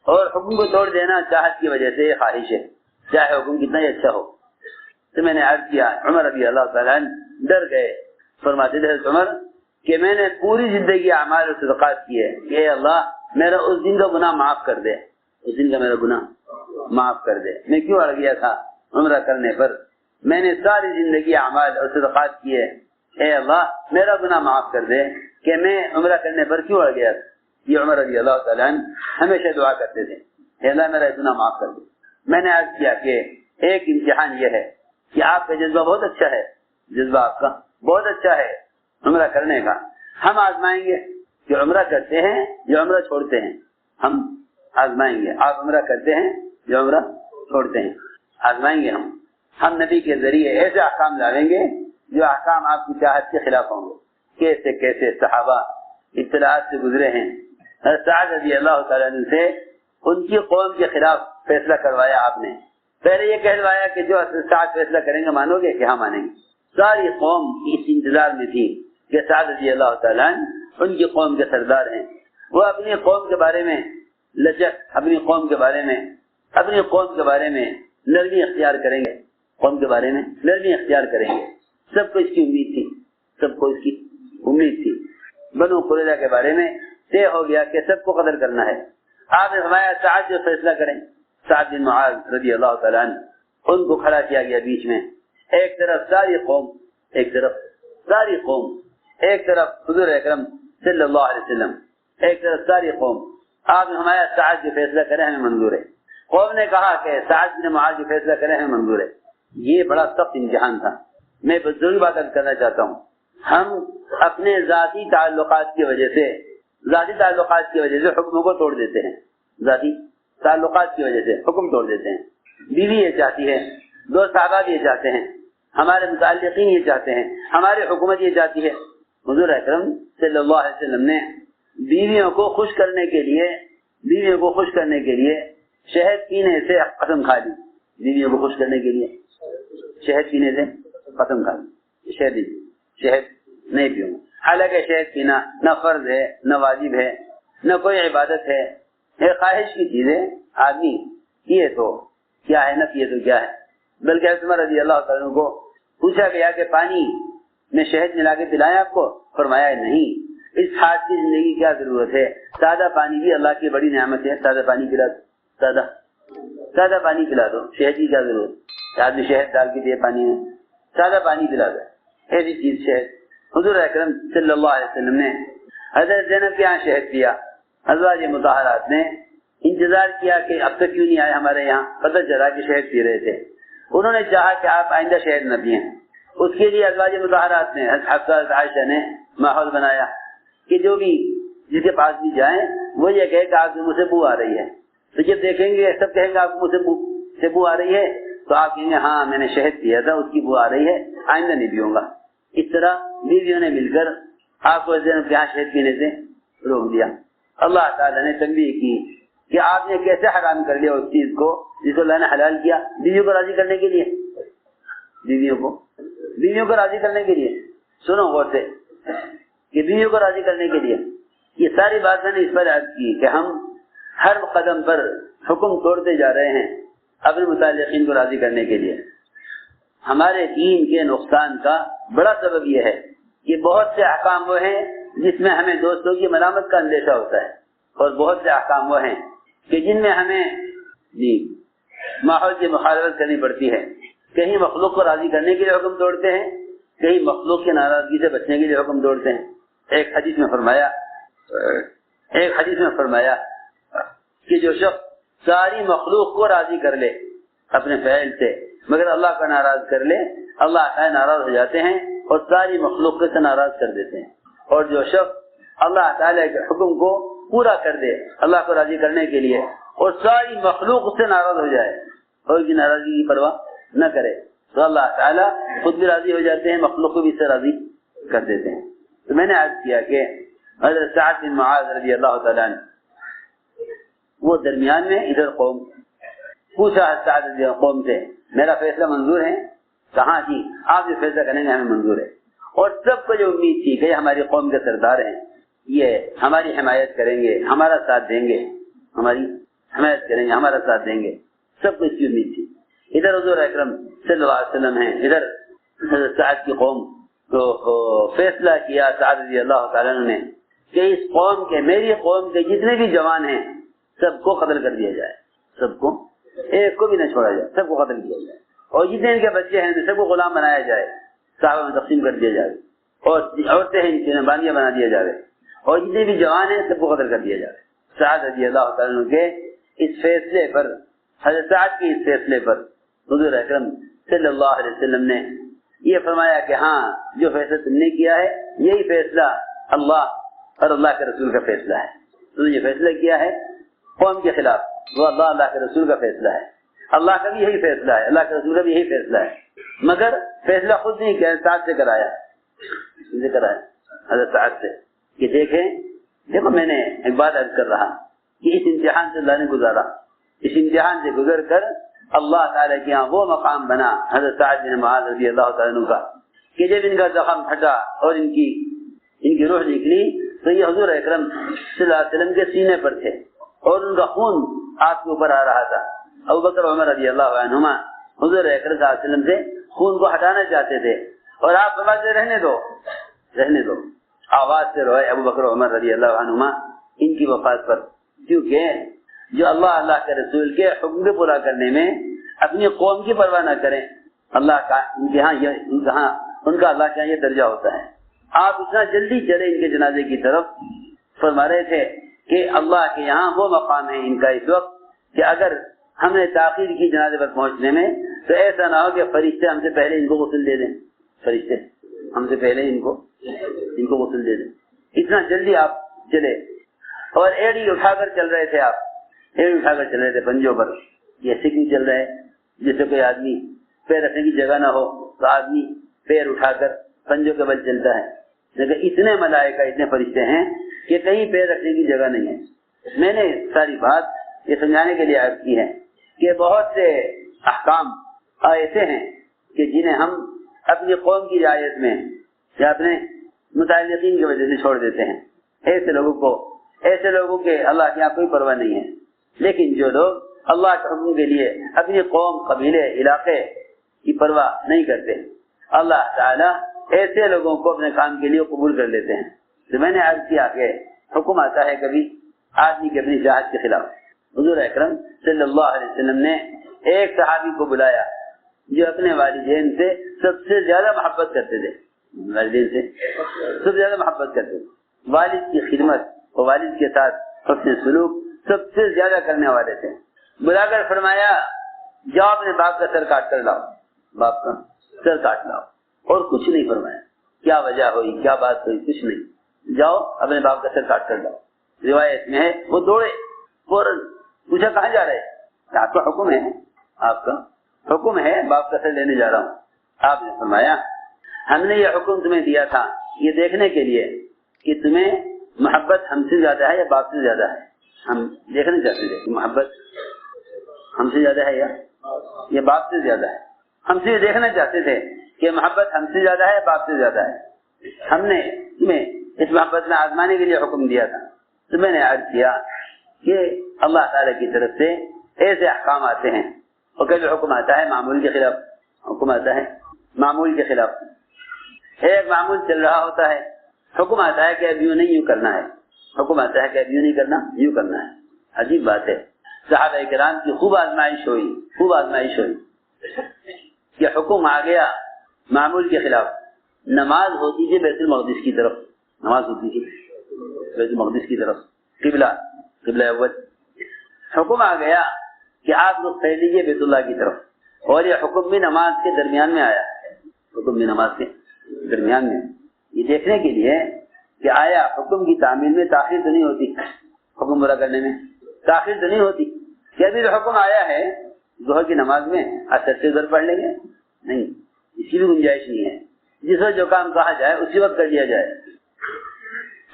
اور حکم کو توڑ دینا چاہت کی وجہ سے یہ خواہش ہے, چاہے حکم کتنا ہی اچھا ہو. تو میں نے عرض کیا عمر رضی اللہ تعالیٰ عنہ ڈر گئے. فرماتے تھے عمر کہ میں نے پوری زندگی اعمال اور صدقات کی ہے کہ اے اللہ میرا اس دن کا گناہ معاف کر دے, اس دن کا میرا گناہ معاف کر دے. میں کیوں اڑ گیا تھا عمرہ کرنے پر, میں نے ساری زندگی اعمال اور صدقات کی ہے, اے اللہ میرا گناہ معاف کر دے کہ میں عمرہ کرنے پر کیوں اڑ گیا تھا. یہ عمر رضی اللہ تعالیٰ عنہ ہمیشہ دعا کرتے تھے, اے اللہ میرا گناہ معاف کر دے. میں نے عرض کیا کہ ایک امتحان یہ ہے کہ آپ کا جذبہ بہت اچھا ہے, جذبہ آپ کا بہت اچھا ہے عمرہ کرنے کا. ہم آزمائیں گے کہ عمرہ کرتے ہیں یا عمرہ چھوڑتے ہیں, ہم آزمائیں گے. آپ عمرہ کرتے ہیں یا عمرہ چھوڑتے ہیں, آزمائیں گے. ہم نبی کے ذریعے ایسے احکام لاویں گے جو احکام آپ کی چاہت کے خلاف ہوں گے. کیسے کیسے صحابہ اطلاعات سے گزرے ہیں. سعد رضی اللہ تعالیٰ عنہ سے ان کی قوم کے خلاف فیصلہ کروایا آپ نے. پہلے یہ کہلوایا کہ جو سعد فیصلہ کریں گے مانو گے کہ ہاں مانیں گے. ساری قوم اس انتظار میں تھی کہ سعد رضی اللہ تعالیٰ عنہ ان کی قوم کے سردار ہیں, وہ اپنی قوم کے بارے میں لچک, اپنی قوم کے بارے میں نرمی اختیار کریں گے, قوم کے بارے میں نرمی اختیار کریں گے. سب کو اس کی امید تھی, بنو قریظہ کے بارے میں طے ہو گیا کہ سب کو قتل کرنا ہے. آپ نے فرمایا سعد جو فیصلہ کریں. سعد بن معاذ رضی اللہ تعالیٰ عنہ ان کو کھڑا کیا گیا بیچ میں. ایک طرف ساری قوم, ایک طرف حضور اکرم صلی اللہ علیہ وسلم, ایک طرف ساری قوم. آپ نے فرمایا سعد جو فیصلہ کرے ہمیں منظور ہے. قوم نے کہا کہ سعد بن معاذ جو فیصلہ کرے ہمیں منظور ہے. یہ بڑا سخت امتحان تھا. میں ضروری بات کرنا چاہتا ہوں, ہم اپنے ذاتی تعلقات کی وجہ سے حکم کو توڑ دیتے ہیں, ذاتی تعلقات کی وجہ سے حکم توڑ دیتے ہیں. بیوی یہ چاہتی ہے, دو صحابہ یہ چاہتے ہیں, ہمارے متعلقین یہ چاہتے ہیں, ہماری حکومت یہ چاہتی ہے. حضور اکرم صلی اللہ علیہ وسلم نے بیویوں کو خوش کرنے کے لیے شہد پینے سے قسم کھا لی. بیویوں کو خوش کرنے کے لیے شہد پینے سے قسم کھا لی. شہد نہیں پیوں گا. حالانکہ شہد پینا نہ فرض ہے نہ واجب ہے نہ کوئی عبادت ہے, ایک خواہش کی چیز ہے, آدمی پیے تو کیا ہے نہ پیے تو کیا ہے. بلکہ حضرت عمر رضی اللہ تعالیٰ کو پوچھا گیا کہ پانی میں شہد ملا کے پلائیں آپ کو؟ فرمایا نہیں, اس حال کی زندگی کی کیا ضرورت ہے, سادہ پانی بھی اللہ کی بڑی نعمت ہے, سادہ پانی پلا دو, سادہ پانی پلا دو, شہد کی کیا ضرورت, آدمی شہد ڈال کے دے پانی میں, سادہ پانی پلا دو, ایسی چیز شہد. حضور اکرم صلی اللہ علیہ وسلم نے حضرت زینب کے یہاں شہد پیا, ازواج مطہرات نے انتظار کیا کہ اب تک کیوں نہیں آئے ہمارے یہاں, پتہ چلا کہ شہد پی رہے تھے. انہوں نے چاہا کہ آپ آئندہ شہد نہ پئیں, اس کے لیے ازواج مطہرات نے حفصہ عائشہ نے ماحول بنایا کہ جو بھی جس کے پاس بھی جائیں وہ یہ کہے کہ آپ کی منہ سے بو آ رہی ہے, تو جب دیکھیں گے سب کہیں گے آپ کو منہ سے بو آ رہی ہے تو آپ کہیں گے ہاں میں نے شہد پیا تھا اس کی بو آ رہی ہے, آئندہ نہیں پیوں گا. اس طرح بیویوں نے مل کر آپ کو زینب کے یہاں شہد پینے سے روک دیا. اللہ تعالیٰ نے تنبیہ کی کہ آپ نے کیسے حرام کر لیا اس چیز کو جس کو اللہ نے حلال کیا, بیویوں کو راضی کرنے کے لیے, بیویوں کو راضی کرنے کے لیے. سنو غور سے کہ بیویوں کو راضی کرنے کے لیے یہ ساری بات میں نے اس پر عرض کی کہ ہم ہر قدم پر حکم توڑتے جا رہے ہیں اپنے متعلقین کو راضی کرنے کے لیے. ہمارے دین کے نقصان کا بڑا سبب یہ ہے کہ بہت سے احکام وہ ہیں جس میں ہمیں دوستوں کی ملامت کا اندیشہ ہوتا ہے, اور بہت سے احکام وہ ہیں کہ جن میں ہمیں ماحول کی مخالفت کرنی پڑتی ہے. کہیں مخلوق کو راضی کرنے کے لیے حکم توڑتے ہیں, کہیں مخلوق کی ناراضگی سے بچنے کے لیے حکم توڑتے ہیں. ایک حدیث میں فرمایا کہ جو شخص ساری مخلوق کو راضی کر لے اپنے فعل سے مگر اللہ کا ناراض کر لے, اللہ تعالی ناراض ہو جاتے ہیں اور ساری مخلوق سے ناراض کر دیتے ہیں. اور جو شخص اللہ تعالی کے حکم کو پورا کر دے اللہ کو راضی کرنے کے لیے اور ساری مخلوق سے ناراض ہو جائے اور کی ناراضگی کی پرواہ نہ کرے تو اللہ تعالیٰ خود بھی راضی ہو جاتے ہیں, مخلوق کو بھی اس سے راضی کر دیتے ہیں. تو میں نے عرض کیا کہ حضرت سعد بن معاذ رضی اللہ تعالیٰ عنہ وہ درمیان میں ادھر قوم پوچھا سعد رضی اللہ قوم سے میرا فیصلہ منظور ہے؟ کہاں جی آپ جو فیصلہ کریں گے ہمیں منظور ہے. اور سب کو جو امید تھی کہ ہماری قوم کے سردار ہیں, یہ ہماری حمایت کریں گے, ہمارا ساتھ دیں گے, ہماری حمایت کریں گے, ہمارا ساتھ دیں گے, سب کو اس کی امید تھی. ادھر حضور اکرم صلی اللہ علیہ وسلم ہیں, ادھر حضرت سعد کی قوم تو فیصلہ کیا سعد رضی اللہ تعالیٰ نے کہ اس قوم کے میری قوم کے جتنے بھی جوان ہیں سب کو قتل کر دیا جائے, سب کو, ایک کو بھی نہ چھوڑا جائے, سب کو قتل کیا جائے. اور جتنے ان کے بچے ہیں سب کو غلام بنایا جائے, صحابہ میں تقسیم کر دیا جائے, اور عورتیں ہیں ان کی باندیاں بنا دیا جائے, اور جتنے بھی جوان ہیں سب کو قتل کر دیا جائے. سعد رضی اللہ تعالیٰ کے اس فیصلے پر, حضرت سعد کے اس فیصلے پر حضور اکرم صلی اللہ علیہ وسلم نے یہ فرمایا کہ ہاں جو فیصلہ تم نے کیا ہے یہی فیصلہ اللہ اور اللہ کے رسول کا فیصلہ ہے. تو یہ فیصلہ کیا ہے قوم کے خلاف, وہ اللہ کے رسول کا فیصلہ ہے. اللہ کا بھی یہی فیصلہ ہے, اللہ کے رسول کا بھی یہی فیصلہ ہے, مگر فیصلہ خود نہیں کیا, سعد سے کرایا حضرت سعد سے کہ دیکھو میں نے ایک بات عرض کر رہا کہ اس امتحان سے اللہ نے گزارا, اس امتحان سے گزر کر اللہ تعالیٰ کے یہاں وہ مقام بنا حضرت سعد بن معاذ رضی اللہ تعالیٰ عنہ کا کہ جب ان کا زخم پھٹا اور ان کی روح نکلی تو یہ حضور اکرم صلی اللہ علیہ وسلم کے سینے پر تھے اور ان کا خون آپ کے اوپر آ رہا تھا. ابو بکر عمر رضی اللہ عنہما حضور اکرم صلی اللہ علیہ وسلم سے خون کو ہٹانا چاہتے تھے اور آپ فرماتے رہنے دو, آواز سے روئے ابو بکر عمر رضی اللہ عنہما ان کی وفات پر, کیونکہ جو اللہ کے رسول کے حکم کو پورا کرنے میں اپنی قوم کی پرواہ نہ کریں, اللہ کا ان کا اللہ کے یہاں یہ درجہ ہوتا ہے. آپ اتنا جلدی چلے ان کے جنازے کی طرف, فرما رہے تھے کہ اللہ کے یہاں وہ مقام ہے ان کا اس وقت کہ اگر ہم نے تاخیر کی جنازے پر پہنچنے میں تو ایسا نہ ہو کہ فرشتے ہم سے پہلے ان کو غسل دے دیں, فرشتے ہم سے پہلے ان کو غسل دے دیں. اتنا جلدی آپ چلے اور ایڑی اٹھا کر چل رہے تھے, آپ ایڑی اٹھا کر چل رہے تھے پنجوں پر. یہ سکھ چل رہے جیسے کوئی آدمی پیر رکھنے کی جگہ نہ ہو تو آدمی پیر اٹھا کر پنجوں کے بل چلتا ہے, لیکن اتنے ملائکہ اتنے فرشتے ہیں کہ کہیں پیر رکھنے کی جگہ نہیں ہے. میں نے ساری بات یہ سمجھانے کے لیے عرض کی ہے کہ بہت سے احکام ایسے ہیں کہ جنہیں ہم اپنی قوم کی رعایت میں یا اپنے متعلقین کی وجہ سے چھوڑ دیتے ہیں. ایسے لوگوں کے اللہ کے یہاں کوئی پرواہ نہیں ہے. لیکن جو لوگ اللہ کے حکم کے لیے اپنی قوم، قبیلے، علاقے کی پرواہ نہیں کرتے، اللہ تعالیٰ ایسے لوگوں کو اپنے کام کے لیے قبول کر لیتے ہیں. تو میں نے عرض کیا کہ حکم آتا ہے کبھی آدمی کے اپنی چاہت کے خلاف. حضور اکرم صلی اللہ علیہ وسلم نے ایک صحابی کو بلایا جو اپنے والدین سے سب سے زیادہ محبت کرتے تھے، والدین سے سب سے زیادہ محبت کرتے تھے، والد کی خدمت اور والد کے ساتھ حسن سلوک سب سے زیادہ کرنے والے تھے. بلا کر فرمایا جاؤ اپنے باپ کا سر کاٹ کر لاؤ، باپ کا سر کاٹ لاؤ. اور کچھ نہیں فرمایا، کیا وجہ ہوئی، کیا بات ہوئی، کچھ نہیں، جاؤ اپنے باپ کا سر کاٹ کر لاؤ. روایت میں ہے وہ دوڑے فوراً پوچھا کہاں جا رہے؟ آپ کا حکم ہے، آپ کا حکم ہے، باپ کا سر لینے جا رہا ہوں. آپ نے فرمایا ہم نے یہ حکم تمہیں دیا تھا یہ دیکھنے کے لیے کہ تمہیں محبت ہم سے زیادہ ہے یا باپ سے زیادہ ہے. ہم دیکھنا چاہتے تھے کہ محبت ہم سے زیادہ ہے یا باپ سے زیادہ ہے. ہم سے یہ دیکھنا چاہتے تھے کہ محبت ہم سے زیادہ ہے باپ سے زیادہ ہے. ہم نے تمہیں اس محبت میں آزمانے کے لیے حکم دیا تھا. تو میں نے عرض کیا کہ اللہ تعالیٰ کی طرف سے ایسے احکام آتے ہیں اور کبھی حکم آتا ہے معمول کے خلاف، حکم آتا ہے معمول کے خلاف. ایک معمول چل رہا ہوتا ہے، حکم آتا ہے کہ اب یوں نہیں یوں کرنا ہے، حکم آتا ہے کہ اب یوں نہیں کرنا یوں کرنا ہے. عجیب بات ہے، صحابہ کرام کی خوب آزمائش ہوئی کہ حکم آ گیا معمول کے خلاف. نماز ہوتی تھی بیت المقدس کی طرف، نماز ہوتی تھی بیت المقدس کی طرف، قبلہ اول. حکم آ گیا کہ آپ لوگ پھیر لیجیے بیت اللہ کی طرف. اور یہ حکم بھی نماز کے درمیان میں آیا، حکم بھی نماز کے درمیان میں، یہ دیکھنے کے لیے کہ آیا حکم کی تعمیل میں تاخیر تو نہیں ہوتی، حکم پورا کرنے میں تاخیر تو نہیں ہوتی کہ ابھی جو حکم آیا ہے ظہر کی نماز میں اثر سے ظہر پڑھ لیں گے، نہیں، اس کی بھی گنجائش نہیں ہے. جس وقت جو کام کہا جائے اسی وقت کر لیا جائے.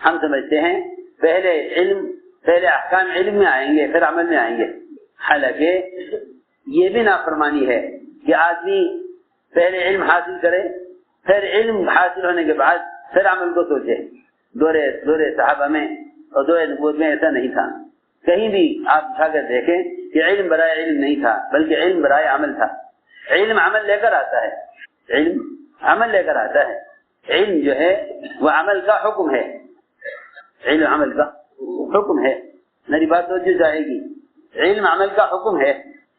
ہم سمجھتے ہیں پہلے احکام علم میں آئیں گے پھر عمل میں آئیں گے. حالانکہ یہ بھی نافرمانی ہے کہ آدمی پہلے علم حاصل کرے پھر علم حاصل ہونے کے بعد پھر عمل کو سوچے. دور صحابہ میں اور دور نبوت میں ایسا نہیں تھا. کہیں بھی آپ اٹھا کر دیکھیں کہ علم برائے علم نہیں تھا بلکہ علم برائے عمل تھا. علم عمل لے کر آتا ہے، علم عمل لے کر آتا ہے. علم جو ہے وہ عمل کا حکم ہے، علم عمل کا حکم ہے. میری بات توجہ چاہے گی، علم عمل کا حکم ہے.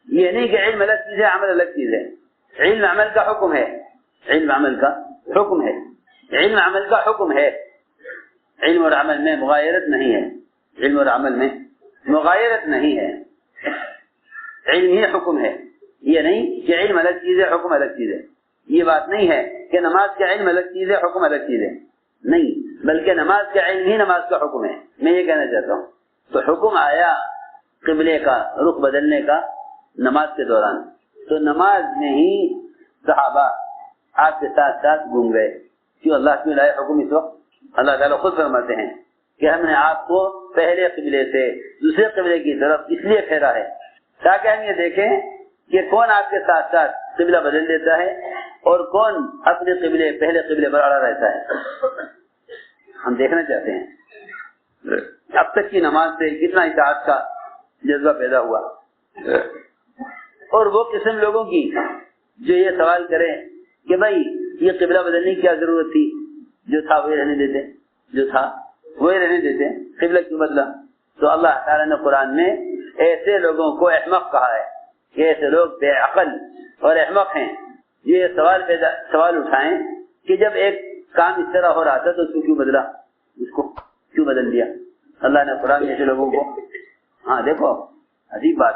یہ نہیں کہ علم الگ چیز ہے عمل الگ چیز ہے. علم عمل کا حکم ہے، علم عمل کا حکم ہے، علم عمل کا حکم ہے. علم اور عمل میں مغایرت نہیں ہے، علم اور عمل میں مغایرت نہیں ہے. علم ہی حکم ہے. یہ نہیں کہ علم الگ چیز ہے حکم الگ چیز ہے. یہ بات نہیں ہے کہ نماز کا علم الگ چیز ہے حکم الگ چیز ہے، نہیں، بلکہ نماز کا علم ہی نماز کا حکم ہے. میں یہ کہنا چاہتا ہوں. تو حکم آیا قبلے کا رخ بدلنے کا نماز کے دوران، تو نماز میں ہی صحابہ آپ کے ساتھ ساتھ گھوم گئے. کیوں اللہ کیوں لائے حکم اس وقت؟ اللہ تعالیٰ خود فرماتے ہیں کہ ہم نے آپ کو پہلے قبلے سے دوسرے قبلے کی طرف اس لیے پھیرا ہے تاکہ ہم یہ دیکھیں کہ کون آپ کے ساتھ ساتھ قبلہ بدل دیتا ہے اور کون اپنے پہلے قبلے پر اڑا رہتا ہے. ہم دیکھنا چاہتے ہیں اب تک کی نماز سے کتنا اطاعت کا جذبہ پیدا ہوا. اور وہ قسم لوگوں کی جو یہ سوال کریں کہ بھائی یہ قبلہ بدلنے کی کیا ضرورت تھی، جو تھا وہی رہنے دیتے، قبلہ کیوں بدلا؟ تو اللہ تعالیٰ نے قرآن میں ایسے لوگوں کو احمق کہا ہے کہ ایسے لوگ بے عقل اور احمق ہیں جو یہ سوال اٹھائیں کہ جب ایک کام اس طرح ہو رہا تھا تو اس کو کیوں بدلا، اس کو کیوں بدل دیا. اللہ نے قرآن میں ایسے لوگوں کو، ہاں دیکھو عجیب بات،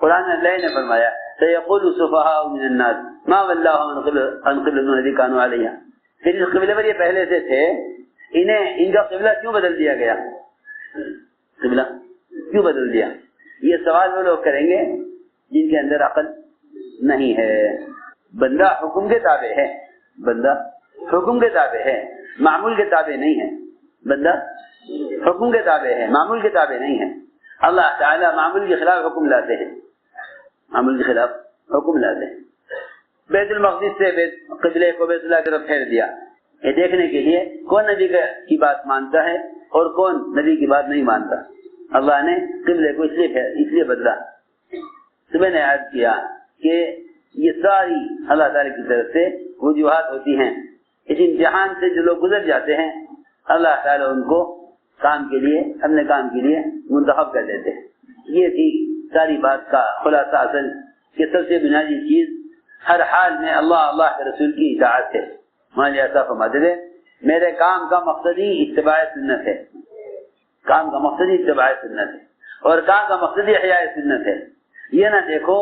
قرآن میں اللہ نے فرمایا سيقول السفهاء من الناس ما ولاهم عن قبلتهم التي كانوا عليها. پھر اس قبلے پر یہ پہلے سے تھے، ان کا قبلہ کیوں بدل دیا گیا، قبلہ کیوں بدل دیا؟ یہ سوال وہ لوگ کریں گے جن کے اندر عقل نہیں ہے. بندہ حکم کے تابع ہے، بندہ حکم کے تابع ہے، معمول کے تابع نہیں ہے. بندہ حکم کے تابع ہے، معمول کے تابع نہیں ہے. اللہ تعالیٰ معمول کے خلاف حکم لاتے ہیں، معمول کے خلاف حکم لاتے ہیں. بیت المقدس سے قبلے کو بیت اللہ کی طرف پھیر دیا، یہ دیکھنے کے لیے کون نبی کی بات مانتا ہے اور کون نبی کی بات نہیں مانتا۔ اللہ نے قبلے کو اس لیے بدلا۔ تو میں نے عرض کیا کہ یہ ساری اللہ تعالیٰ کی طرف سے وجوہات ہوتی ہیں۔ اس امتحان سے جو لوگ گزر جاتے ہیں اللہ تعالیٰ ان کو کام کے لیے، اپنے کام کے لیے منتخب کر دیتے ہیں۔ یہ تھی ساری بات کا خلاصہ اصل کہ سب سے بنیادی چیز ہر حال میں اللہ کے رسول کی اطاعت ہے۔ مولانا صاحب فرماتے تھے میرے کام کا مقصد ہی اتباع سنت ہے، کام کا مقصد ہی اتباع سنت ہے، اور کام کا مقصد ہی احیاء سنت ہے۔ یہ نہ دیکھو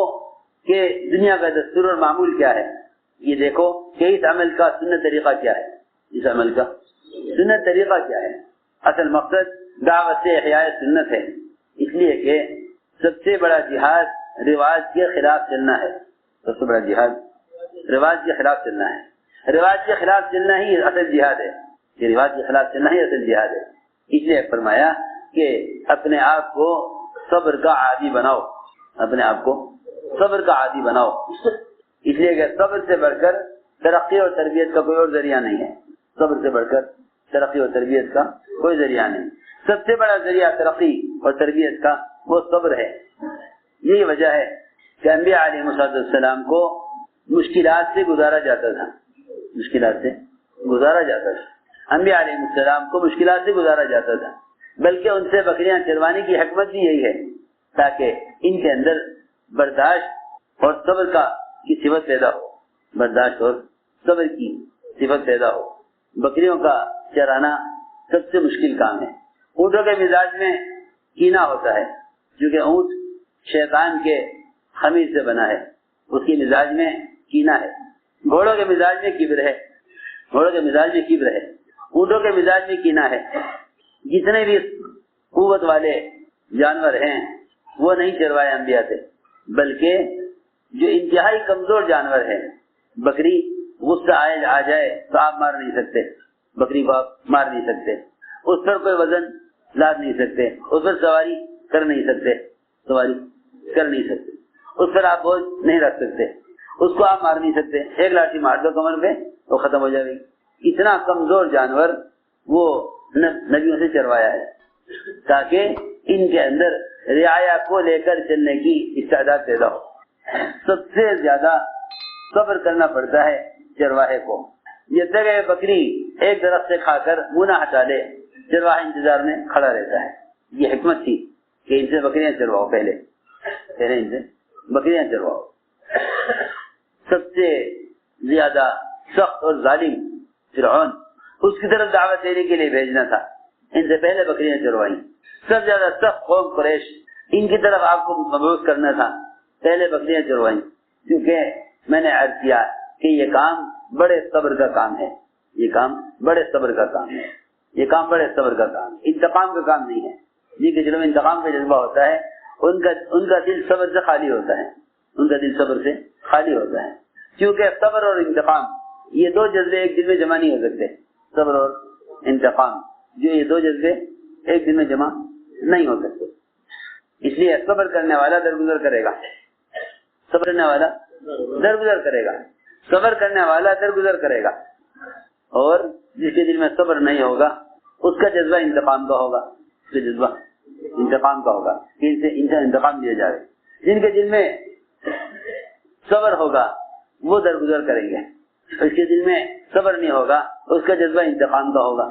کہ دنیا کا دستور اور معمول کیا ہے، یہ دیکھو کہ اس عمل کا سنت طریقہ کیا ہے، اس عمل کا سنت طریقہ کیا ہے۔ اصل مقصد دعوت سے احیاء سنت ہے، اس لیے کہ سب سے بڑا جہاد رواج کے خلاف چلنا ہے۔ سب سے بڑا جہاد رواج کے خلاف چلنا ہے۔ رواج کے خلاف چلنا ہی اصل جہاد ہے، یہ رواج کے خلاف چلنا ہی اصل جہاد ہے۔ اس لیے فرمایا کہ اپنے آپ کو صبر کا عادی بناؤ، اپنے آپ کو صبر کا عادی بناؤ، اس لیے کہ صبر سے بڑھ کر ترقی اور تربیت کا کوئی اور ذریعہ نہیں ہے۔ صبر سے بڑھ کر ترقی اور تربیت کا کوئی ذریعہ نہیں۔ سب سے بڑا ذریعہ ترقی اور تربیت کا وہ صبر ہے۔ یہی وجہ ہے کہ انبیاء علیہ السلام کو مشکلات سے گزارا جاتا تھا، مشکلات سے گزارا جاتا تھا، انبیاء علیہ السلام کو مشکلات سے گزارا جاتا تھا، بلکہ ان سے بکریاں چروانے کی حکمت بھی یہی ہے تاکہ ان کے اندر برداشت اور صبر کی صفت پیدا ہو، برداشت اور صبر کی صفت پیدا ہو۔ بکریوں کا چرانا سب سے مشکل کام ہے۔ اونٹوں کے مزاج میں کینہ ہوتا ہے، کیونکہ اونٹ شیطان کے خمیر سے بنا ہے، اس کے مزاج میں کینہ ہے۔ گھوڑوں کے مزاج میں کبر ہے، گھوڑوں کے مزاج میں کبر ہے، اونٹوں کے مزاج میں کینہ ہے۔ جتنے بھی قوت والے جانور ہیں وہ نہیں چروائے انبیاء سے، بلکہ جو انتہائی کمزور جانور ہے، بکری غصہ آ جائے تو آپ مار نہیں سکتے، بکری کو آپ مار نہیں سکتے، اس پر کوئی وزن لاد نہیں سکتے، اس پر سواری کر نہیں سکتے، سواری کر نہیں سکتے، اس پر آپ بوجھ نہیں رکھ سکتے، اس کو آپ مار نہیں سکتے، ایک لاٹھی مار دو کمر پہ وہ ختم ہو جائے گی۔ اتنا کمزور جانور وہ نبیوں سے چروایا ہے تاکہ ان کے اندر رعایا کو لے کر چلنے کی استعداد پیدا ہو۔ سب سے زیادہ صبر کرنا پڑتا ہے چرواہے کو۔ جب تک یہ بکری ایک درخت سے کھا کر منہ نہ ہٹا لے چرواہا انتظار میں کھڑا رہتا ہے۔ یہ حکمت تھی کہ ان سے بکریاں چرواؤ، پہلے ان سے بکریاں چرواؤ۔ سب سے زیادہ سخت اور ظالم فرعون، اس کی طرف دعوت دینے کے لیے بھیجنا تھا، ان سے پہلے بکریاں چروائی۔ سب سے زیادہ سخت قوم قریش، ان کی طرف آپ کو مبعوث کرنا تھا، پہلے بکریاں چروائی۔ کیونکہ میں نے عرض کیا کہ یہ کام بڑے صبر کا کام ہے، یہ کام بڑے صبر کا کام ہے، یہ کام بڑے صبر کا کام ہے، انتقام کا کام نہیں ہے۔ جن کے دلوں میں انتقام کا جذبہ ہوتا ہے ان کا دل صبر سے خالی ہوتا ہے، ان کا دل صبر سے خالی ہوتا ہے، کیونکہ صبر اور انتقام یہ دو جذبے ایک دل میں جمع نہیں ہو سکتے۔ صبر اور انتقام جو یہ دو جذبے ایک دل میں جمع نہیں ہو سکتے، اس لیے صبر کرنے والا درگزر کرے گا، صبر کرنے والا درگزر کرے گا، صبر کرنے والا درگزر کرے گا، اور جس کے دل میں صبر نہیں ہوگا اس کا جذبہ انتقام کا ہوگا، اس کا جذبہ انتقام کا ہوگا کہ ان سے انتقام دیا جائے۔ جن کے دل میں صبر ہوگا وہ درگزر کریں گے، اس کے دل میں صبر نہیں ہوگا اس کا جذبہ انتقام کا ہوگا۔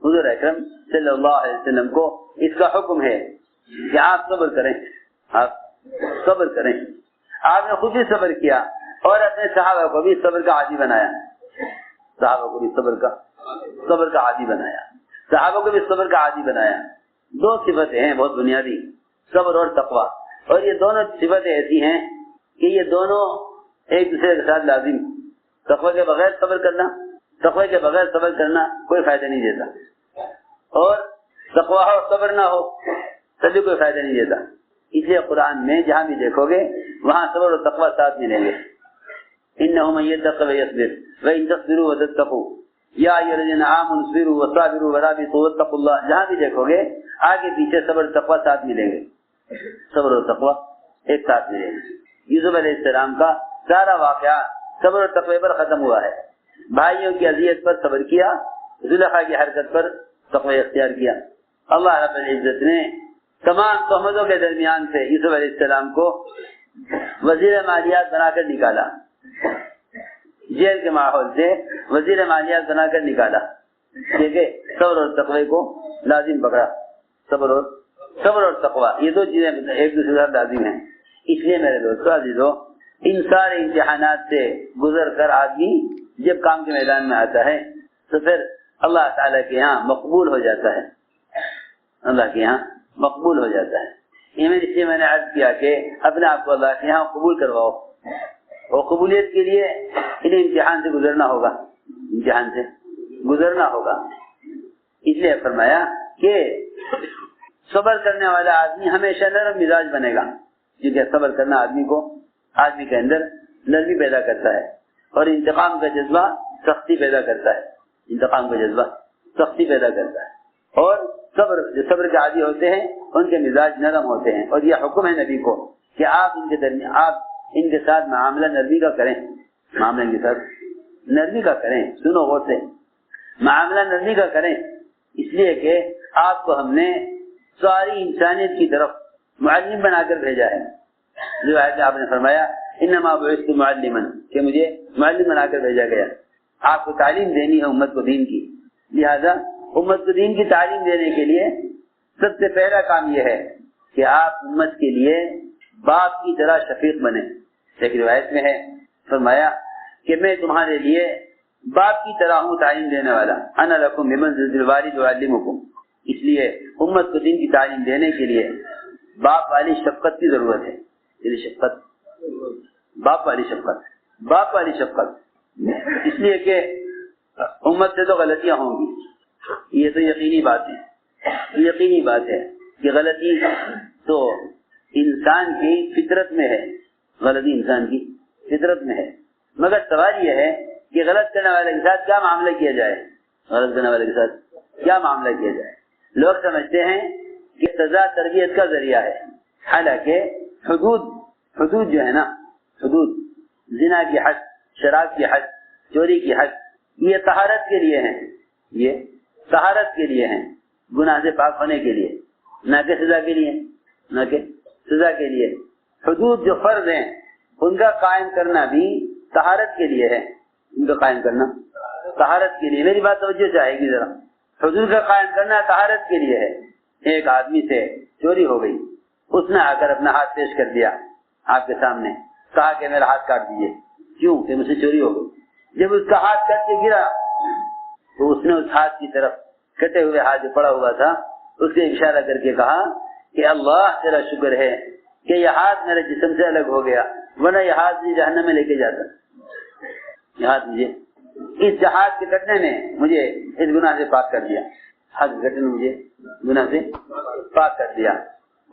حضور اکرم صلی اللہ علیہ وسلم کو اس کا حکم ہے کہ آپ صبر کریں، آپ صبر کریں۔ آپ نے خود بھی صبر کیا اور اپنے صحابہ کو بھی صبر کا عادی بنایا، صحابہ کو بھی صبر کا عادی بنایا، صحابہ کو بھی صبر کا عادی بنایا۔ دو صفتیں ہیں بہت بنیادی، صبر اور تقویٰ، اور یہ دونوں صفتیں ایسی ہیں کہ یہ دونوں ایک دوسرے کے ساتھ لازم۔ تقویٰ کے بغیر صبر کرنا، تقویٰ کے بغیر صبر کرنا کوئی فائدہ نہیں دیتا، اور تقویٰ اور صبر نہ ہو تبھی کوئی فائدہ نہیں دیتا۔ اس لیے قرآن میں جہاں بھی دیکھو گے وہاں صبر اور تقویٰ ساتھ ملیں گے۔ إِنَّهُ مَن يَتَّقِ وَيَصْبِرْ وَإِن تَصْبِرُوا وَتَتَّقُوا يَا أَيُّهَا الَّذِينَ آمَنُوا اصْبِرُوا وَصَابِرُوا وَرَابِطُوا وَاتَّقُوا اللَّهَ، جہاں بھی دیکھو گے آگے پیچھے صبر اور تقویٰ ساتھ ملیں گے، صبر اور تقویٰ ایک ساتھ ملیں گے۔ یوسف علیہ السلام کا سارا واقعہ صبر اور تقوی پر ختم ہوا ہے۔ بھائیوں کی اذیت پر صبر کیا، زلیخا کی حرکت پر تقوی اختیار کیا۔ اللہ رب العزت نے تمام تہمتوں کے درمیان سے یوسف علیہ السلام کو وزیر مالیات بنا کر نکالا، جیل کے ماحول سے وزیر مالیات بنا کر نکالا، کیونکہ صبر اور تقوی کو لازم پکڑا۔ صبر اور تقوی یہ دو چیزیں ایک دوسرے کے ساتھ لازم ہیں۔ اس لیے میرے دوستو عزیزو، ان سارے امتحانات سے گزر کر آدمی جب کام کے میدان میں آتا ہے تو پھر اللہ تعالیٰ کے یہاں مقبول ہو جاتا ہے، اللہ کے یہاں مقبول ہو جاتا ہے۔ اس لیے میں نے عرض کیا کہ اپنے آپ کو اللہ کے یہاں قبول کرواؤ، اور قبولیت کے لیے انہیں امتحان سے گزرنا ہوگا، امتحان سے گزرنا ہوگا۔ اس لیے فرمایا کہ صبر کرنے والا آدمی ہمیشہ نرم مزاج بنے گا، کیونکہ صبر کرنا آدمی کے اندر نرمی پیدا کرتا ہے، اور انتقام کا جذبہ سختی پیدا کرتا ہے، انتقام کا جذبہ سختی پیدا کرتا ہے۔ اور جو صبر کے عادی ہوتے ہیں ان کے مزاج نرم ہوتے ہیں، اور یہ حکم ہے نبی کو کہ آپ ان کے ساتھ معاملہ نرمی کا کریں، معاملہ ان کے ساتھ نرمی کا کریں۔ سنو غور سے، معاملہ نرمی کا کریں، اس لیے کہ آپ کو ہم نے ساری انسانیت کی طرف معلم بنا کر بھیجا ہے۔ جو آیت آپ نے فرمایا انما بعثت معلما، کہ مجھے معلم بنا کر بھیجا گیا، آپ کو تعلیم دینی ہے امت کو دین کی، لہذا امت کو دین کی تعلیم دینے کے لیے سب سے پہلا کام یہ ہے کہ آپ امت کے لیے باپ کی طرح شفیق بنے۔ ایک روایت میں ہے فرمایا کہ میں تمہارے لیے باپ کی طرح ہوں تعلیم دینے والا، انا لکم بمنزلۃ الوالد اعلمکم۔ اس لیے امت کو دین کی تعلیم دینے کے لیے باپ والی شفقت کی ضرورت ہے، دل شفقت، باپ والی شفقت، اس لیے کہ امت سے تو غلطیاں ہوں گی، یہ تو یقینی بات ہے کہ غلطی تو انسان کی فطرت میں ہے، غلطی انسان کی فطرت میں ہے، مگر سوال یہ ہے کہ غلط کرنے والے کے ساتھ کیا معاملہ کیا جائے، غلط کرنے والے کے ساتھ کیا معاملہ کیا جائے۔ لوگ سمجھتے ہیں کہ سزا تربیت کا ذریعہ ہے، حالانکہ حدود جو ہے نا، حدود زنا کی حد، شراب کی حد، چوری کی حد، یہ طہارت کے لیے ہیں، یہ طہارت کے لیے ہیں، گناہ سے پاک ہونے کے لیے، نہ کہ سزا کے لیے۔ حدود جو فرض ہیں ان کا قائم کرنا بھی طہارت کے لیے ہے، ان کا قائم کرنا طہارت کے لیے۔ میری بات توجہ چاہے گی ذرا، حدود کا قائم کرنا طہارت کے لیے ہے۔ ایک آدمی سے چوری ہو گئی، اس نے آ کر اپنا ہاتھ پیش کر دیا آپ کے سامنے، کہا کہ میرا ہاتھ کاٹ دیجیے، کیوں کہ مجھ سے چوری ہو گئی۔ جب اس کا ہاتھ کٹ کے گرا تو اس نے اس ہاتھ کی طرف، کٹے ہوئے ہاتھ جو پڑا ہوا تھا، اس سے اشارہ کر کے کہا کہ اللہ تیرا شکر ہے کہ یہ ہاتھ میرے جسم سے الگ ہو گیا، ورنہ یہ ہاتھ مجھے جہنم میں لے کے جاتا، یہ ہاتھ مجھے اس ہاتھ کے کٹنے نے مجھے اس گناہ سے پاک کر دیا، ہاتھ کے کٹنے نے مجھے گناہ سے پاک کر دیا،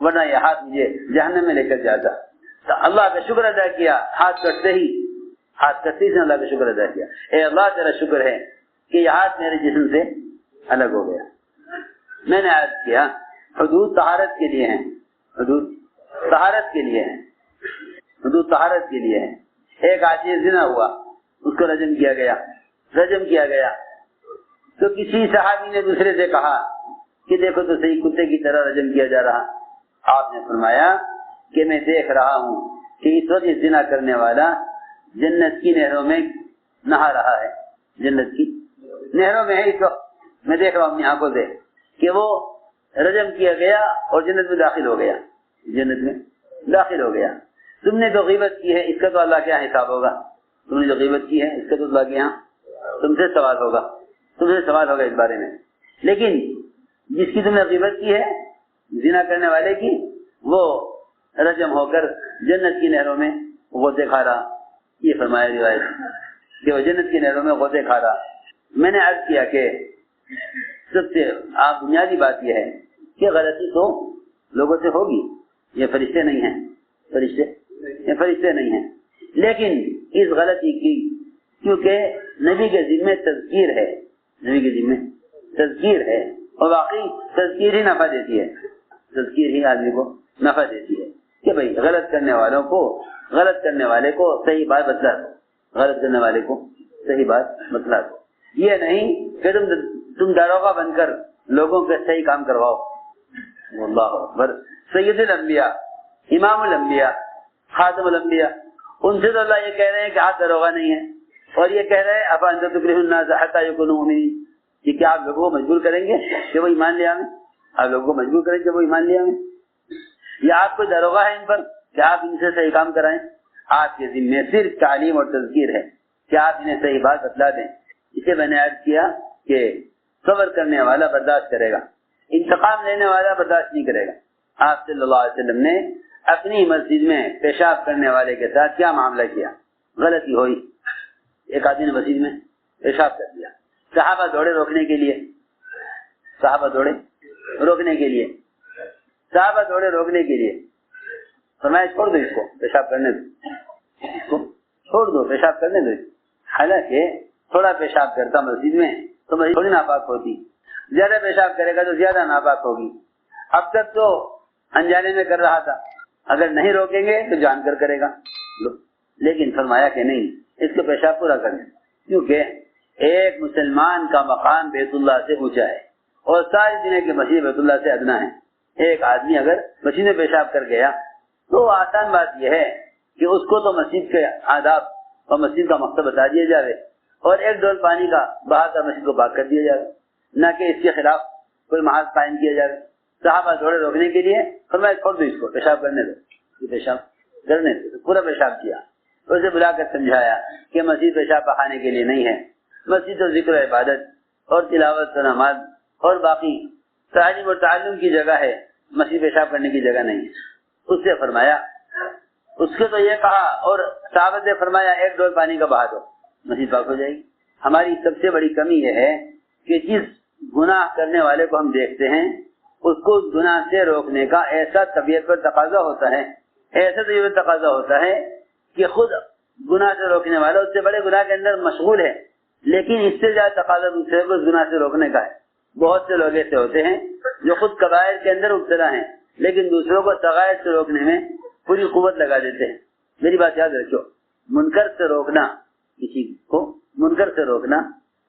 ورنہ یہ ہاتھ مجھے جہنم میں لے کر جاتا۔ تو اللہ کا شکر ادا کیا، ہاتھ کٹتے ہی سے اللہ کا شکر ادا کیا، اے اللہ تیرا شکر ہے کہ یہ ہاتھ میرے جسم سے الگ ہو گیا۔ میں نے عرض کیا حدود طہارت کے لیے ہیں، حدود طہارت کے لیے ہیں، حدود طہارت کے لیے ہیں۔ ایک آدمی زنا ہوا، اس کو رجم کیا گیا تو کسی صحابی نے دوسرے سے کہا کہ دیکھو تو صحیح، کتے کی طرح رجم کیا جا رہا۔ آپ نے فرمایا کہ میں دیکھ رہا ہوں کہ اس وقت زنا کرنے والا جنت کی نہروں میں نہا رہا ہے، جنت کی نہروں میں ہے اس وقت، میں دیکھ رہا ہوں اپنی آنکھوں سے کہ وہ رجم کیا گیا اور جنت میں داخل ہو گیا، جنت میں داخل ہو گیا۔ تم نے جو غیبت کی ہے اس کا تو اللہ کے یہاں حساب ہوگا، تم نے جو غیبت کی ہے اس کا تو اللہ کے یہاں تم سے سوال ہوگا اس بارے میں۔ لیکن جس کی تم نے غیبت کی ہے زنا کرنے والے کی، وہ رجم ہو کر جنت کی نہروں میں غوطے کھا رہا، یہ فرمایا روایت کہ وہ جنت کی نہروں میں غوطے کھا رہا۔ میں نے عرض کیا کہ سب سے بنیادی بات یہ ہے کہ غلطی تو لوگوں سے ہوگی، یہ فرشتے نہیں ہیں، لیکن اس غلطی کی کیونکہ نبی کے ذمہ تذکیر ہے، اور واقعی تذکیر ہی نفع دیتی ہے، تذکیر ہی آدمی کو نفع دیتی ہے کہ بھئی غلط کرنے والے کو صحیح بات بتلا دو، غلط کرنے والے کو صحیح بات بتلا دو. یہ نہیں کہ تم داروغہ بن کر لوگوں کے صحیح کام کرواؤ. اللہ اکبر. سید الانبیاء، امام الانبیاء، خاتم الانبیاء، ان سے تو اللہ یہ کہہ رہے ہیں کہ آپ داروغہ نہیں ہیں، اور یہ کہہ رہے ہیں افانت تکرہ الناس حتی یکونوا مؤمنین، کہ کیا آپ لوگوں کو مجبور کریں گے کہ وہ ایمان لے آئیں؟ آپ لوگوں کو مجبور کریں کہ وہ ایمان لے آئیں؟ یا آپ کوئی داروغہ ہے ان پر کہ آپ ان سے صحیح کام کرائیں؟ آپ کے ذمہ صرف تعلیم اور تذکیر ہے کہ آپ انہیں صحیح بات بتلا دیں. اسے میں نے عرض کیا کہ صبر کرنے والا برداشت کرے گا، انتقام لینے والا برداشت نہیں کرے گا. آپ صلی اللہ علیہ وسلم نے اپنی مسجد میں پیشاب کرنے والے کے ساتھ کیا معاملہ کیا؟ غلطی ہوئی، ایک آدمی نے مسجد میں پیشاب کر دیا، صحابہ دوڑے روکنے کے لیے، صحابہ دوڑے روکنے کے لیے، صحابہ دوڑے روکنے کے لیے. فرمایا چھوڑ دو اس کو، پیشاب کرنے دو، اس کو چھوڑ دو، پیشاب کرنے دو. حالانکہ تھوڑا پیشاب کرتا مسجد میں تو مسجد تھوڑی ناپاک ہوتی، زیادہ پیشاب کرے گا تو زیادہ ناپاک ہوگی. اب تک تو انجانے میں کر رہا تھا، اگر نہیں روکیں گے تو جان کر کرے گا. لیکن فرمایا کہ نہیں، اس کو پیشاب پورا کریں، کیونکہ ایک مسلمان کا مقام بیت اللہ سے اونچا ہے اور ساری دنیا کی مسجد بیت اللہ سے ادنا ہے. ایک آدمی اگر مسجد میں پیشاب کر گیا تو آسان بات یہ ہے کہ اس کو تو مسجد کے آداب اور مسجد کا مقصد بتا دیا جائے اور ایک ڈول پانی کا بہا کر مسجد کو پاک کر دیا جائے، نہ کہ اس کے خلاف کوئی محاذ قائم کیا جائے. صحابہ دوڑے روکنے کے لیے فرمایا چھوڑ دو اس کو، پیشاب کرنے دو. یہ پیشاب کرنے دو، پورا پیشاب کیا. اسے بلا کر سمجھایا کہ مسجد پیشاب پخانے کے لیے نہیں ہے، مسجد تو ذکر و عبادت اور تلاوت و نماز اور باقی تعلیم اور تعلم کی جگہ ہے، مسجد پیشاب کرنے کی جگہ نہیں ہے. اس سے فرمایا، اس کے تو یہ کہا اور صحابہ نے فرمایا ایک ڈول پانی کا بہا دو، مسجد پاک ہو جائے گی. ہماری سب سے بڑی کمی یہ ہے کہ جس گناہ کرنے والے کو ہم دیکھتے ہیں اس کو اس گناہ سے روکنے کا ایسا طبیعت پر تقاضا ہوتا ہے، ایسا طبیعت تقاضا ہوتا ہے کہ خود گناہ سے روکنے والا اس سے بڑے گناہ کے اندر مشغول ہے، لیکن اس سے زیادہ تقاضا دوسرے کو اس گناہ سے روکنے کا ہے. بہت سے لوگ ایسے ہوتے ہیں جو خود کبائر کے اندر مبتلا ہیں لیکن دوسروں کو صغائر سے روکنے میں پوری قوت لگا دیتے ہیں. میری بات یاد رکھو، منکر سے روکنا، کسی کو منکر سے روکنا،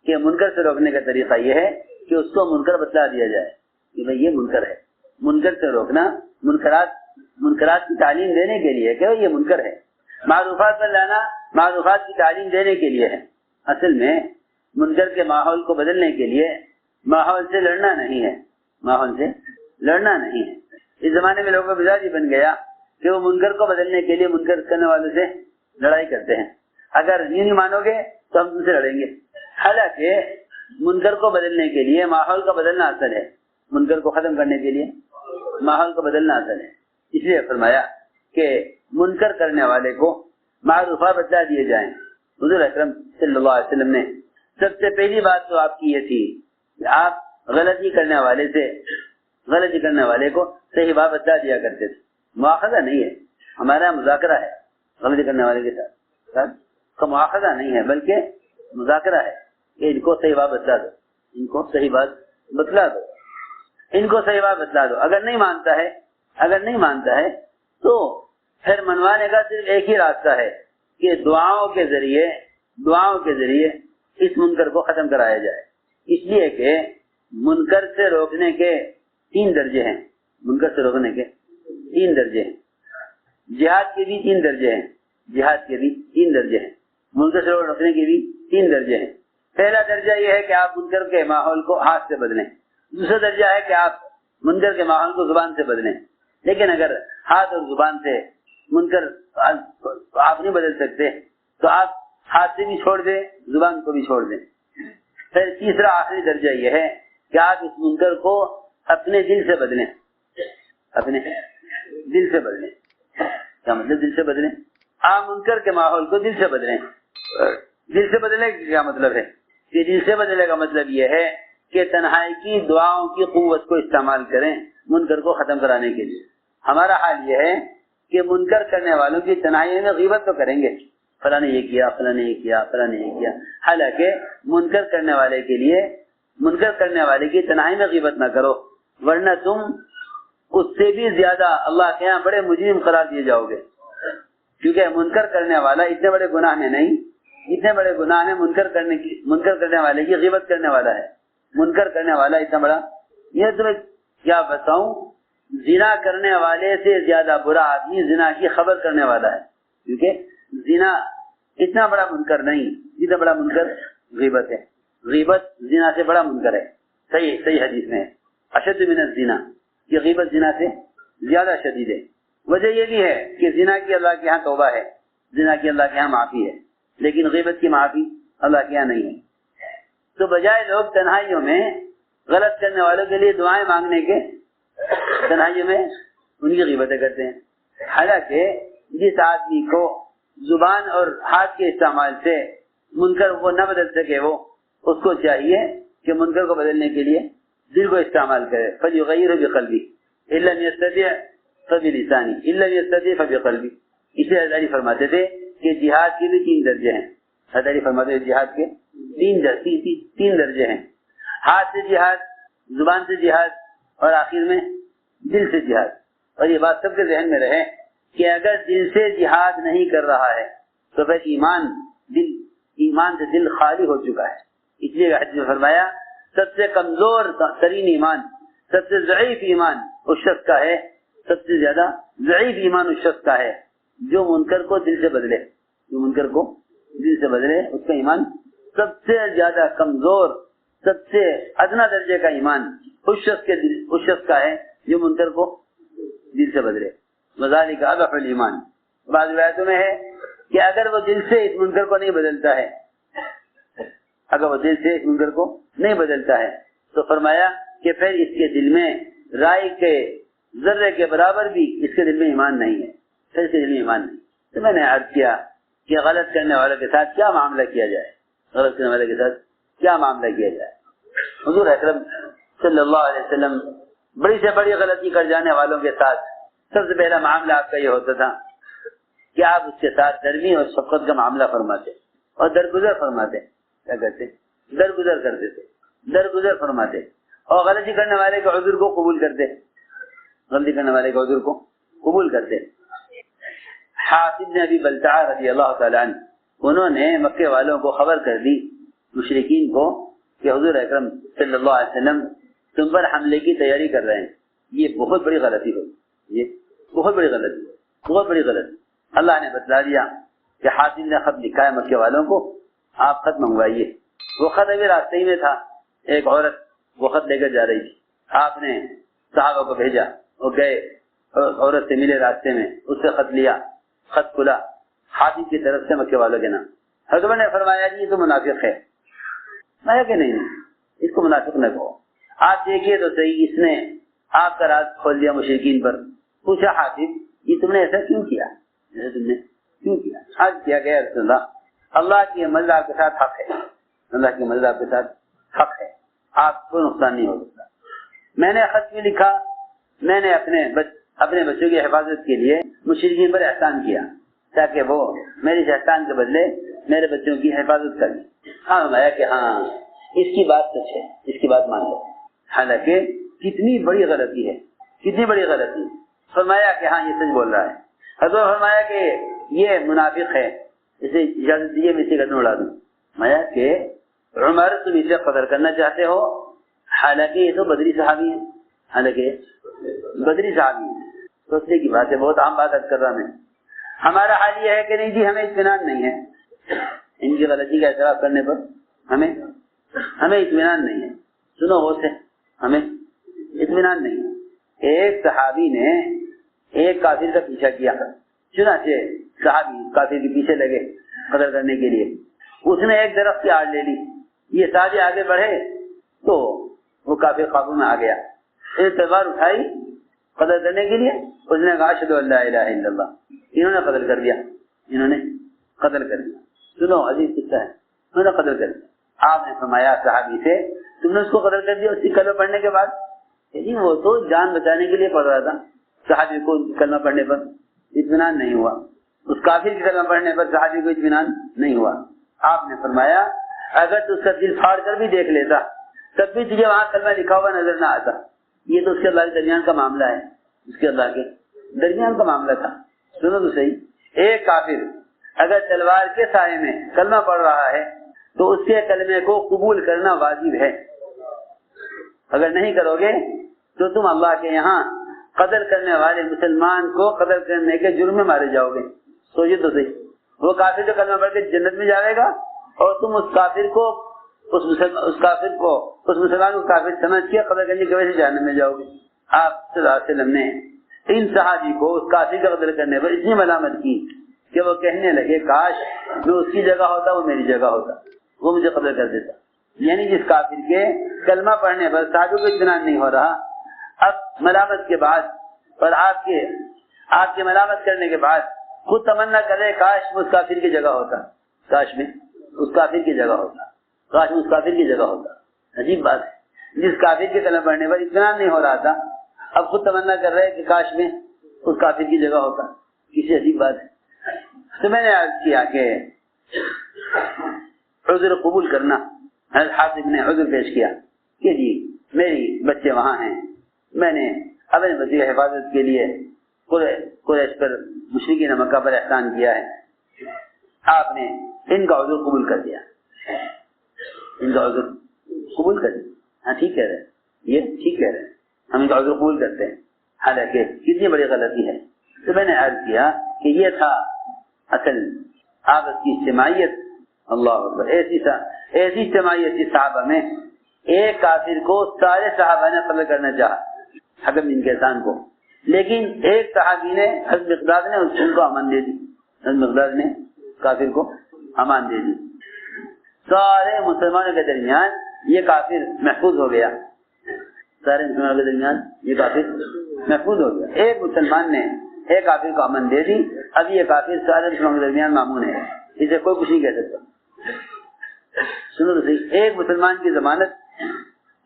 کہ منکر سے روکنے کا طریقہ یہ ہے کہ اس کو منکر بتلا دیا جائے کہ بھئی یہ منکر ہے. منکر سے روکنا منکرات کی تعلیم دینے کے لیے کہ یہ منکر ہے. معروفات پر لانا معروفات کی تعلیم دینے کے لیے ہے. اصل میں منکر کے ماحول کو بدلنے کے لیے ماحول سے لڑنا نہیں ہے، ماحول سے لڑنا نہیں ہے. اس زمانے میں لوگوں کا مزاج ہی بن گیا کہ وہ منکر کو بدلنے کے لیے منکر کرنے والوں سے لڑائی کرتے ہیں. اگر یہ نہیں مانو گے تو ہم تم سے لڑیں گے. حالانکہ منکر کو بدلنے کے لیے ماحول کا بدلنا اصل ہے، منکر کو ختم کرنے کے لیے ماحول کو بدلنا اصل ہے. اس لیے فرمایا کہ منکر کرنے والے کو معروفہ بتلا دیے جائیں. حضور اکرم صلی اللہ علیہ وسلم نے سب سے پہلی بات تو آپ کی یہ تھی کہ آپ غلطی کرنے والے کو صحیح بات بتلا دیا کرتے تھے. مواخذہ نہیں ہے، ہمارا مذاکرہ ہے. غلطی کرنے والے کے ساتھ کا مواخذہ نہیں ہے بلکہ مذاکرہ ہے کہ ان کو صحیح بات بتلا دو، ان کو صحیح بات بتلا دو، ان کو صحیح بات بتلا دو. اگر نہیں مانتا ہے تو پھر منوانے کا صرف ایک ہی راستہ ہے کہ دعاؤں کے ذریعے اس منکر کو ختم کرایا جائے. اس لیے کہ منکر سے روکنے کے 3 درجے ہیں، منکر سے روکنے کے 3 درجے ہیں، جہاد کے بھی 3 درجے ہیں، منکر سے روکنے کے بھی 3 درجے ہیں. پہلا درجہ یہ ہے کہ آپ منکر کے ماحول کو ہاتھ سے بدلیں. دوسرا درجہ ہے کہ آپ منکر کے ماحول کو زبان سے بدلیں. لیکن اگر ہاتھ اور زبان سے منکر آپ نہیں بدل سکتے تو آپ ہاتھ سے بھی چھوڑ دیں، زبان کو بھی چھوڑ دیں. پھر تیسرا آخری درجہ یہ ہے کہ آپ اس منکر کو اپنے دل سے بدلیں. اپنے دل سے بدلیں. کیا مطلب دل سے بدلیں؟ آپ منکر کے ماحول کو دل سے بدلیں. دل سے بدلنے کا کیا مطلب ہے؟ کہ دل سے بدلنے کا مطلب یہ ہے کہ تنہائی کی دعاؤں کی قوت کو استعمال کریں منکر کو ختم کرانے کے لیے. ہمارا حال یہ ہے کہ منکر کرنے والوں کی تنہائی میں غیبت تو کریں گے، فلاں نے یہ کیا، فلاں نے یہ کیا، فلاں نے یہ کیا. حالانکہ منکر کرنے والے کی تنہائی میں غیبت نہ کرو، ورنہ تم اس سے بھی زیادہ اللہ کے یہاں بڑے مجرم قرار دیے جاؤ گے. کیونکہ منکر کرنے والا اتنے بڑے گناہ میں نہیں، اتنے بڑے گناہ ہیں، منکر کرنے والے کی غیبت کرنے والا ہے، منکر کرنے والا اتنا بڑا، یہ تمہیں کیا بتاؤں، زنا کرنے والے سے زیادہ برا آدمی زنا کی خبر کرنے والا ہے، کیونکہ زنا اتنا بڑا منکر نہیں جتنا بڑا منکر غیبت ہے، غیبت زنا سے بڑا منکر ہے، صحیح حدیث میں ہے اشد من الزنا، یہ غیبت زنا سے زیادہ شدید ہے۔ وجہ یہ بھی ہے کہ زنا کی اللہ کے ہاں توبہ ہے، زنا کی اللہ کے ہاں معافی ہے، لیکن غیبت کی معافی اللہ کے یہاں نہیں ہے۔ تو بجائے لوگ تنہائیوں میں غلط کرنے والوں کے لیے دعائیں مانگنے کے، تنہائیوں میں ان کی غیبتیں کرتے ہیں، حالانکہ جس آدمی کو زبان اور ہاتھ کے استعمال سے منکر کو نہ بدل سکے، وہ اس کو چاہیے کہ منکر کو بدلنے کے لیے دل کو استعمال کرے، فَلْيُغَيِّرْهُ بِقَلْبِهِ إِن لَّمْ يَسْتَطِعْ فَبِلِسَانِهِ إِن لَّم يَسْتَطِعْ فَبِقَلْبِهِ۔ اسے حضرت علی فرماتے تھے کہ جہاد کے بھی 3 درجے ہیں، حضرت علی فرماتے تھے جہاد کے 3 درجے ہیں، ہاتھ سے جہاد، زبان سے جہاد، اور آخر میں دل سے جہاد۔ اور یہ بات سب کے ذہن میں رہے کہ اگر دل سے جہاد نہیں کر رہا ہے تو پھر ایمان سے دل خالی ہو چکا ہے۔ اس لیے حدیث میں فرمایا سب سے کمزور ترین ایمان، سب سے ضعیف ایمان اس شخص کا ہے، سب سے زیادہ ضعیف ایمان اس شخص کا ہے جو منکر کو دل سے بدلے، جو منکر کو دل سے بدلے، اس کا ایمان سب سے زیادہ کمزور، سب سے ادنا درجے کا ایمان اس شخص کا ہے جو منکر کو دل سے بدلے۔ وذالک اضعف الایمان۔ بعض روایتوں میں ہے کہ اگر وہ دل سے اس منکر کو نہیں بدلتا ہے، اگر وہ دل سے اس منکر کو نہیں بدلتا ہے تو فرمایا کہ پھر اس کے دل میں رائی کے ذرے کے برابر بھی اس کے دل میں ایمان نہیں ہے، پھر اس کے دل میں ایمان نہیں۔ تو میں نے عرض کیا کہ غلط کرنے والوں کے ساتھ کیا معاملہ کیا جائے، غلط کرنے والے کے ساتھ کیا معاملہ کیا جائے۔ حضور اکرم صلی اللہ علیہ وسلم بڑی سے بڑی غلطی کر جانے والوں کے ساتھ سب سے پہلا معاملہ آپ کا یہ ہوتا تھا کہ آپ اس کے ساتھ نرمی اور شفقت کا معاملہ فرماتے اور درگزر فرماتے، کیا کہتے درگزر کرتے تھے، درگزر فرماتے، اور غلطی کرنے والے کے عذر کو قبول کرتے، غلطی کرنے والے کے عذر کو قبول کرتے۔ حاطب نے ابی بلتع رضی اللہ تعالیٰ عنہ، انہوں نے مکے والوں کو خبر کر دی، مشرکین کو، کہ حضور اکرم صلی اللہ علیہ وسلم تم پر حملے کی تیاری کر رہے ہیں۔ یہ بہت بڑی غلطی ہوگی، یہ بہت بڑی غلطی، بہت بڑی غلطی۔ اللہ نے بتلا دیا کہ حاطب نے خط لکھا ہے مکے والوں کو، آپ خط منگوائیے۔ وہ خط ابھی راستے ہی میں تھا، ایک عورت وہ خط لے کر جا رہی تھی، آپ نے صحابہ کو بھیجا، وہ گئے، عورت سے ملے راستے میں، اس سے خط لیا، خط کھلا، حاطب کی طرف سے مکے والوں کے نام۔ حضرت نے فرمایا جی یہ تو منافق ہے۔ میں کہ نہیں اس کو منافق نہ کہو، آپ دیکھیے تو صحیح، اس نے آپ کا راز کھول دیا مشرکین پر۔ پوچھا حاطب یہ تم نے ایسا کیوں کیا، ایسا تم نے کیوں کیا؟ آج کیا گیا رسول اللہ کی مدد آپ کے ساتھ حق ہے، اللہ کی مدد آپ کے ساتھ حق ہے، آپ کو نقصان نہیں ہو سکتا۔ میں نے خط میں لکھا، میں نے اپنے بچوں کی حفاظت کے لیے مشرکین پر احسان کیا تاکہ وہ میرے اس احسان کے بدلے میرے بچوں کی حفاظت کریں۔ ہاں فرمایا کہ ہاں اس کی بات سچ ہے، اس کی بات مان لو، حالانکہ کتنی بڑی غلطی ہے، کتنی بڑی غلطی۔ فرمایا کہ ہاں یہ سچ بول رہا ہے۔ حضرت فرمایا کہ یہ منافق ہے، اسے اجازت دیجیے میں اسے گردن اڑا دوں۔ فرمایا کہ عمر تم اسے قتل کرنا چاہتے ہو، حالانکہ یہ تو بدری صحابی ہے، حالانکہ بدری صحابی ہے۔ سوچنے کی بات ہے، بہت عام بات کر رہا میں۔ ہمارا حال یہ ہے کہ نہیں جی ہمیں اطمینان نہیں ہے، ان کی غلطی کا اعتراف کرنے پر ہمیں اطمینان نہیں ہے۔ سنو وہ سے ہمیں اطمینان نہیں ہے۔ ایک صحابی نے ایک کافر کا پیچھا کیا، چنانچہ صحابی کافر کے پیچھے لگے قتل کرنے کے لیے، اس نے ایک درخت کی آڑ لے لی، یہ صحابی آگے بڑھے تو وہ کافر قابو میں آ گیا، اس نے تلوار اٹھائی قتل کرنے کے لیے، اس نے کہا اشہد ان لا الہ الا اللہ، انہوں نے قتل کر دیا، انہوں نے قتل کر دیا۔ سنو عزیز قصہ ہے، انہوں نے قتل کر دیا۔ آپ نے فرمایا صحابی سے تم نے اس کو قتل کر دیا اس کی کلمہ پڑھنے کے بعد؟ جی وہ تو جان بچانے کے لیے پڑھ رہا تھا، صحابی کو کلمہ پڑھنے پر اطمینان نہیں ہوا، اس کافر کی کلمہ پڑھنے پر صحابی کو اطمینان نہیں ہوا۔ آپ نے فرمایا اگر تو اس کا دل پھاڑ کر بھی دیکھ لیتا تب بھی تجھے وہاں کلمہ لکھا ہوا نظر نہ آتا۔ یہ تو اس کے اللہ کے درمیان کا معاملہ ہے، اس کے اللہ کے درمیان کا معاملہ تھا۔ سنو تو صحیح، ایک کافر اگر تلوار کے سائے میں کلمہ پڑھ رہا ہے تو اس کے کلمے کو قبول کرنا واجب ہے. اگر نہیں کرو گے تو تم اللہ کے یہاں قتل کرنے والے مسلمان کو قتل کرنے کے جرم میں مارے جاؤ گے. سوچے تو صحیح, وہ کافر جو کلمہ پڑھ کے جنت میں جائے گا اور تم اس کافر کو اس مسلمان کو کافر سمجھ کے قتل کرنے کی وجہ سے جہنم میں جاؤ گے. آپ صلی اللہ علیہ وسلم نے ان صحابی کو اس کافر کا قتل کرنے پر اتنی ملامت کی کہ وہ کہنے لگے کاش میں اس کی جگہ ہوتا, وہ میری جگہ ہوتا, وہ مجھے قتل کر دیتا. یعنی جس کافر کے کلمہ پڑھنے پر صحابی کو اطمینان نہیں ہو رہا, اب ملامت کے بعد اور آپ کے ملامت کرنے کے بعد خود تمنا کرے کاش میں اس کافر کی جگہ ہوتا, کاش میں اس کافر کی جگہ ہوتا, کاش میں اس کافر کی جگہ ہوتا. عجیب بات ہے, جس کافر کے کلمہ پڑھنے پر اطمینان نہیں ہو رہا تھا اب خود تمنا کر رہے کہ کاش میں اس کافر کی جگہ ہوتا. کسی عجیب بات ہے. تو میں نے عرض کیا کہ عذر قبول کرنا. حضرت حاتم نے عذر پیش کیا کہ جی میری بچے وہاں ہیں, میں نے اپنے بچے کی حفاظت کے لیے قریش پر مشرکین مکہ پر احسان کیا ہے, آپ نے ان کا عذر قبول کر دیا, ان کا عذر قبول کر دیا. ہاں ٹھیک کہہ رہے, یہ ٹھیک کہہ رہے, ہم ان کا عذر قبول کرتے ہیں, حالانکہ کتنی بڑی غلطی ہے. تو میں نے عرض کیا کہ یہ تھا اصل آپس کی اجتماعیت. اللہ اکبر, ایسی اجتماعیت تھی صحابہ میں, ایک کافر کو سارے صحابہ نے قتل کرنا چاہا, حکم بن کیسان کو, لیکن ایک صحابی نے حضرت مقداد نے ان کو امان دے دی, حضرت مقداد نے کافر کو امان دے دی. سارے مسلمانوں کے درمیان یہ کافر محفوظ ہو گیا, سارے مسلمانوں کے درمیان یہ کافر محفوظ ہو گیا. ایک مسلمان نے ایک کافر کو امن دے دی, اب یہ کافر سارے مسلمانوں کے درمیان معمون ہے, اسے کوئی کچھ نہیں کہہ سکتا. سنو تو صحیح, ایک مسلمان کی ضمانت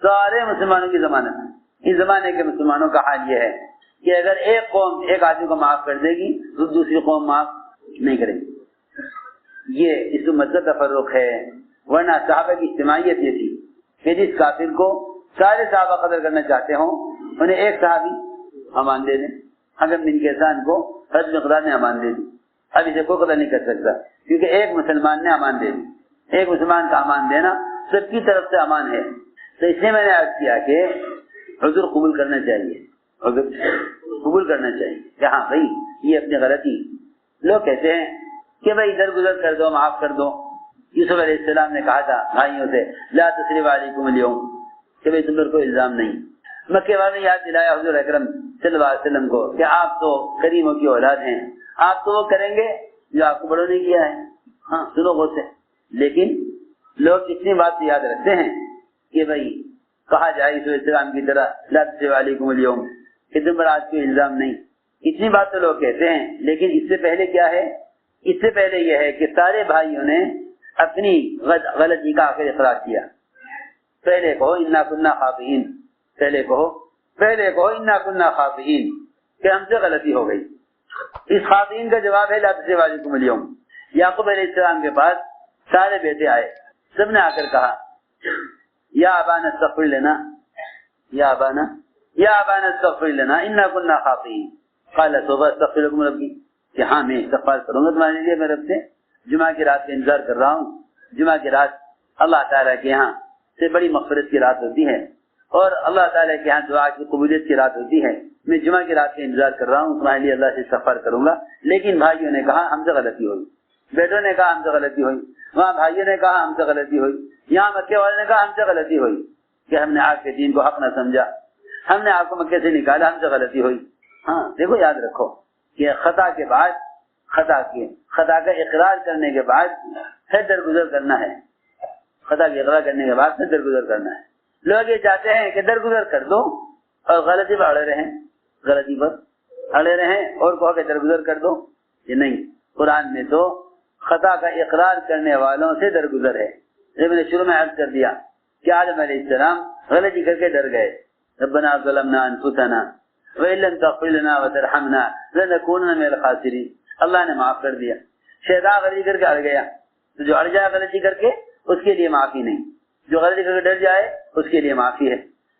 سارے مسلمانوں کی ضمانت. اس زمانے کے مسلمانوں کا حال یہ ہے کہ اگر ایک قوم ایک آدمی کو معاف کر دے گی تو دوسری قوم معاف نہیں کرے گی. یہ اس امت کا تفرق ہے. ورنہ صحابہ کی اجتماعیت یہ تھی کہ جس کافر کو سارے صحابہ قتل کرنا چاہتے ہوں انہیں ایک صحابی امان دے دیں. حکم بن کیسان کو حضرت مقداد نے امان دے دی, اب اسے کوئی قتل نہیں کر سکتا کیونکہ ایک مسلمان نے امان دے دی. ایک مسلمان کا امان دینا سب کی طرف سے امان ہے. تو اس لیے میں نے عرض کیا کہ عذر قبول کرنا چاہیے, عذر قبول کرنا چاہیے کہ ہاں بھائی یہ اپنی غلطی. لوگ کہتے ہیں کہ بھائی ادھر گزر کر دو, معاف کر دو. یوسف علیہ السلام نے کہا تھا بھائیوں سے لا تثریب علیکم اليوم, کہ بھائی تم پر کوئی الزام نہیں. مکے والوں نے یاد دلایا حضور اکرم صلی اللہ علیہ وسلم کو کہ آپ تو کریموں کی اولاد ہیں, آپ تو وہ کریں گے جو آپ کو بڑوں نے کیا ہے. ہاں سنو غور سے. لیکن لوگ اتنی بات تو یاد رکھتے ہیں کہ بھائی کہا جائے یوسف علیہ السلام کی طرح لا تثریب علیکم اليوم, کہ تم پر آج کوئی الزام نہیں. اتنی بات تو لوگ کہتے ہیں, لیکن اس سے پہلے کیا ہے؟ اس سے پہلے یہ ہے کہ سارے بھائیوں نے اپنی غلطی کا آخر اقرار کیا. پہلے کہو انا کنا خاطئین, پہلے کہو انا کنا خاطئین, کہ ہم سے غلطی ہو گئی. اس خاطئین کا جواب ہے لا تثریب علیکم اليوم. یعقوب علیہ السلام کے پاس سارے بیٹے آئے, سب نے آ کر کہا یا ابانا استغفر لنا, یا ابانا استغفر لنا انا کنا خاطئین. قال سوف استغفر لكم ربی, کہ ہاں میں استغفار کروں گا تمہارے لیے میں رب سے. جمعہ کی رات کا انتظار کر رہا ہوں. جمعہ کی رات اللہ تعالیٰ کے یہاں سے بڑی مغفرت کی رات ہوتی ہے, اور اللہ تعالیٰ کے یہاں دعا کی قبولیت کی رات ہوتی ہے. میں جمعہ کی رات کا انتظار کر رہا ہوں, تمہارے لیے اللہ سے استغفار کروں گا. لیکن بھائیوں نے کہا ہم سے غلطی ہوئی, بیٹوں نے کہا ہم سے غلطی ہوئی, وہاں بھائیوں نے کہا ہم سے غلطی ہوئی, یہاں مکے والے نے کہا ہم سے غلطی ہوئی کہ ہم نے آپ کے دین کو حق نہ سمجھا, ہم نے آپ کو مکے سے نکالا, ہم سے غلطی ہوئی. ہاں دیکھو یاد رکھو کہ خطا کے بعد خطا کا اقرار کرنے کے بعد پھر درگزر کرنا ہے. خطا کا اقرار کرنے کے بعد پھر درگزر کرنا ہے. لوگ یہ چاہتے ہیں کہ درگزر کر دو اور غلطی پر اڑے رہیں اور کہو کہ درگزر کر دو. یہ نہیں, قرآن میں تو خطا کا اقرار کرنے والوں سے درگزر ہے. جب میں نے شروع میں عرض کر دیا کہ آدم علیہ السلام غلطی کر کے ڈر گئے, ربنا ظلمنا انفسنا وان لم تغفر لنا وترحمنا لنكونن من الخاسرین. اللہ نے معاف کر دیا. شیطان غلطی کر کے اڑ گیا, تو جو اڑ جائے غلطی کر کے اس کے لیے معافی نہیں, جو غلطی کر کے ڈر جائے اس کے لیے معافی ہے.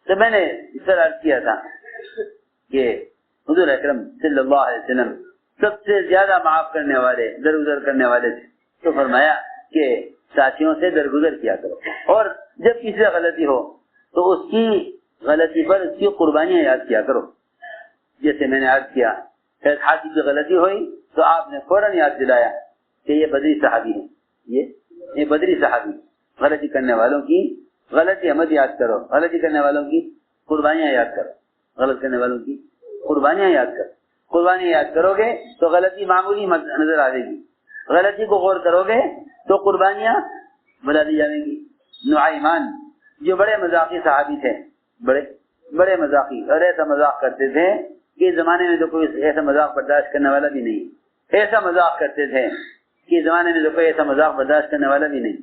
تو میں نے اس طرح عرض کیا تھا کہ حضور اکرم صلی اللہ علیہ وسلم سب سے زیادہ معاف کرنے والے، درگزر کرنے والے تھے. تو فرمایا کہ ساتھیوں سے درگزر کیا کرو، اور جب کسی سے غلطی ہو تو اس کی غلطی پر اس کی قربانیاں یاد کیا کرو. جیسے میں نے عرض کیا حاجی کی غلطی ہوئی تو آپ نے فوراً یاد دلایا کہ یہ بدری صحابی ہے، یہ بدری صحابی. غلطی کرنے والوں کی غلطی مت یاد کرو، غلطی کرنے والوں کی قربانیاں یاد کرو، غلط کرنے والوں کی قربانیاں یاد کرو. قربانیاں یاد کرو گے تو غلطی معمولی نظر آئے گی، غلطی کو غور کرو گے تو قربانیاں بتا دی جائیں گی. نعیمان جو بڑے مذاقی صحابی تھے، بڑے مذاقی، اور ایسا مذاق کرتے تھے کہ زمانے میں تو کوئی ایسا مذاق برداشت کرنے والا بھی نہیں. ایسا مذاق کرتے تھے کہ زمانے میں تو کوئی ایسا مذاق برداشت کرنے والا بھی نہیں.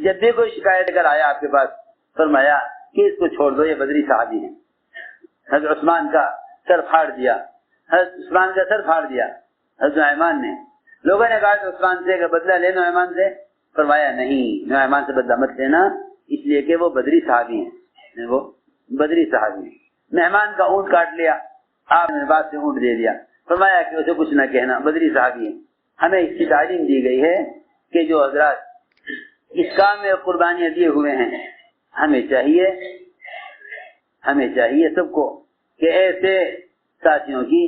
جب بھی کوئی شکایت کر آیا آپ کے پاس، فرمایا کہ اس کو چھوڑ دو، یہ بدری صحابی ہے. حضرت عثمان کا سر پھاڑ دیا، حضرت نعیمان نے. لوگوں نے کہا کہ عثمان سے کہ بدلہ لے نعیمان سے، فرمایا نہیں، نعیمان سے بدلہ مت لینا، اس لیے کہ وہ بدری صحابی ہیں، وہ بدری صحابی ہیں. مہمان کا اونٹ کاٹ لیا، آپ نے بعد سے اونٹ دے دیا، فرمایا کہ اسے کچھ نہ کہنا، بدری صحابی ہیں. ہمیں اس کی تعلیم دی گئی ہے کہ جو حضرات اس کام میں قربانیاں دیے ہوئے ہیں، ہمیں چاہیے سب کو کہ ایسے ساتھیوں کی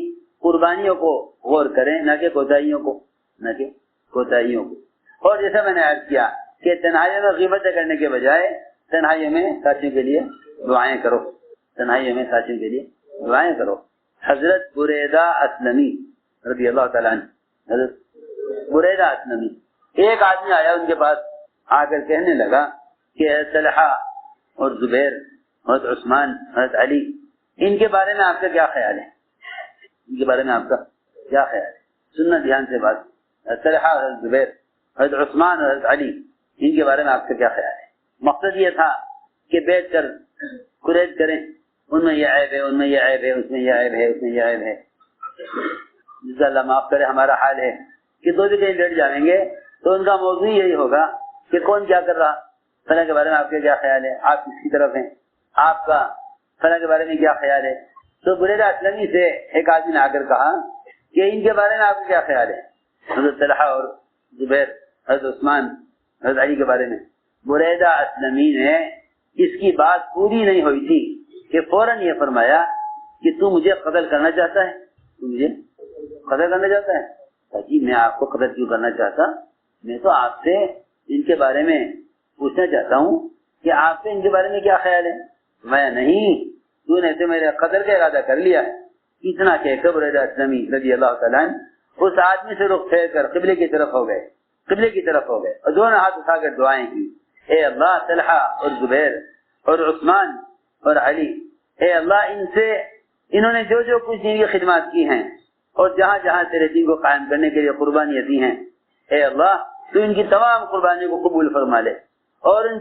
قربانیوں کو غور کریں، نہ کہ کوتاہیوں کو. اور جیسا میں نے عرض کیا کہ تنہائیوں میں غیبتیں کرنے کے بجائے تنہائیوں میں ساتھیوں کے لیے دعائیں کرو. حضرت بریدہ اسلمی رضی اللہ تعالیٰ عنہ، حضرت بریدہ اسلمی، ایک آدمی آیا ان کے پاس، آ کر کہنے لگا کہ طلحہ اور زبیر، حضرت عثمان، حضرت علی، ان کے بارے میں آپ کا کیا خیال ہے؟ سننا دھیان سے بات. طلحہ، حضرت زبیر، حضرت عثمان، حضرت علی، ان کے بارے میں آپ کا کیا خیال ہے؟ مقصد یہ تھا کہ بیٹھ کر قریش کریں، ان میں یہ عیب ہے، ان میں یہ عیب ہے، اس میں یہ عیب ہے، اس میں یہ عیب ہے. جس اللہ معاف کرے ہمارا حال ہے کہ دو جگہ بیٹھ جائیں گے تو ان کا موضوع یہی ہوگا کہ کون کیا کر رہا، فلاں کے بارے میں آپ کا کیا خیال ہے، آپ کس کی طرف ہیں، آپ کا فلاں کے بارے میں کیا خیال ہے. تو بریدہ اسلمی سے ایک آدمی نے آ کر کہا کہ ان کے بارے میں آپ کا کیا خیال ہے، حضرت طلحہ اور زبیر، حضرت عثمان، حضرت علی کے بارے میں. بریدہ اسلمی نے اس کی بات پوری نہیں ہوئی تھی کہ فوراً یہ فرمایا کہ تو مجھے قتل کرنا چاہتا ہے. جی میں آپ کو قتل کیوں کرنا چاہتا، میں تو آپ سے ان کے بارے میں پوچھنا چاہتا ہوں کہ آپ سے ان کے بارے میں کیا خیال ہے. میں نہیں، تو نے تو میرے قتل کا ارادہ کر لیا ہے. اتنا کہہ کر بریدہ اسلمی رضی اللہ تعالیٰ عنہ اس آدمی سے رخ پھیر کر قبلے کی طرف ہو گئے اور دونوں ہاتھ اٹھا کر دعائیں کی. اے اللہ، طلحہ اور زبیر اور عثمان اور علی، اے اللہ انہوں نے جو کچھ دین کی خدمات کی ہیں اور جہاں جہاں تیرے دین کو قائم کرنے کے لیے قربانیاں دی ہیں، اے اللہ تو ان کی تمام قربانیوں کو قبول فرما لے اور ان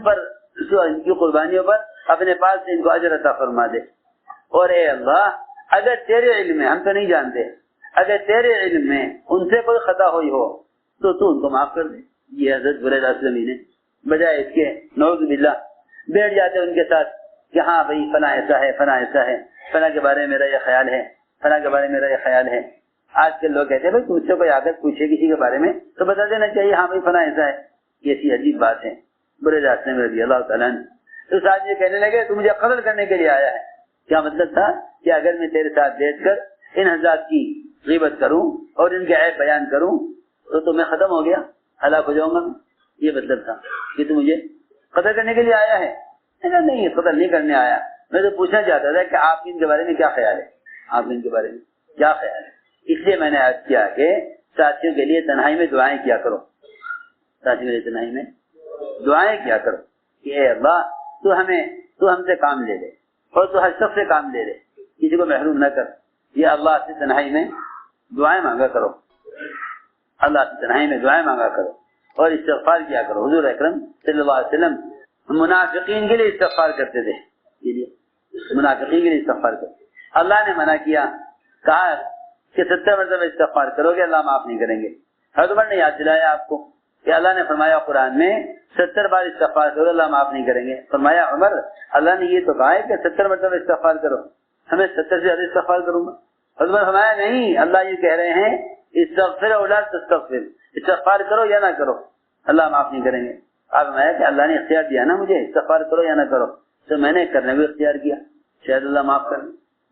کی قربانیوں پر اپنے پاس سے ان کو اجر عطا فرما دے. اور اے اللہ اگر تیرے علم میں، ہم تو نہیں جانتے، اگر تیرے علم میں ان سے کوئی خطا ہوئی ہو تو ان کو معاف کر دے. یہ حضرت بریدہ اسلمی نے بجائے اس کے نعوذ باللہ بیٹھ جاتے ان کے ساتھ کہ ہاں بھائی فلاں ایسا ہے، فلاں کے بارے میں میرا یہ خیال ہے، فلاں کے بارے میں میرا یہ خیال ہے. آج کل لوگ کہتے ہیں بھائی تم سے کوئی آ کر پوچھے کسی کے بارے میں تو بتا دینا چاہیے ہاں بھائی فلاں ایسا ہے. یہ ایسی عجیب بات ہے. بریدہ اسلمی رضی اللہ تعالیٰ عنہ تو آدمی کہنے لگے تو مجھے قتل کرنے کے لیے آیا ہے. کیا مطلب تھا کہ اگر میں تیرے ساتھ بیٹھ کر ان حضرات کی غیبت کروں اور ان کے عیب بیان کروں تو میں ختم ہو گیا، ہلاک ہو جاؤں گا. یہ مطلب تھا کہ تو مجھے قتل کرنے کے لیے آیا ہے. نہیں، قتل نہیں کرنے آیا، میں تو پوچھنا چاہتا تھا کہ آپ ان کے بارے میں کیا خیال ہے. اس لیے میں نے عرض کیا کہ ساتھیوں کے لیے تنہائی میں دعائیں کیا کرو، کہ اے اللہ تو ہم سے کام لے لے اور تو ہر شخص سے کام لے لے، کسی کو محروم نہ کر. یہ اللہ سے تنہائی میں دعائیں مانگا کرو، اور استغفار کیا کرو. حضور اکرم صلی اللہ علیہ وسلم منافقین کے لیے استغفار کرتے تھے، اللہ نے منع کیا، کہا کہ 70 مرتبہ استغفار کرو گے اللہ معاف نہیں کریں گے. حضرت عمر نے یاد دلایا آپ کو کہ اللہ نے فرمایا قرآن میں 70 بار استغفار کرو اللہ معاف نہیں کریں گے. فرمایا عمر اللہ نے یہ تو کہا ہے کہ 70 مرتبہ استغفار کرو، ہمیں 70 سے زیادہ استغفار کروں گا. حضرت عمر فرمایا نہیں، اللہ یہ کہہ رہے ہیں استغفر او لا تستغفر، استغفار کرو یا نہ کرو، اللہ معاف نہیں کریں گے۔ آپ میں کہ اللہ نے اختیار دیا نا مجھے، استغفار کرو یا نہ کرو، تو میں نے کرنے بھی اختیار کیا، شاید اللہ معاف کر۔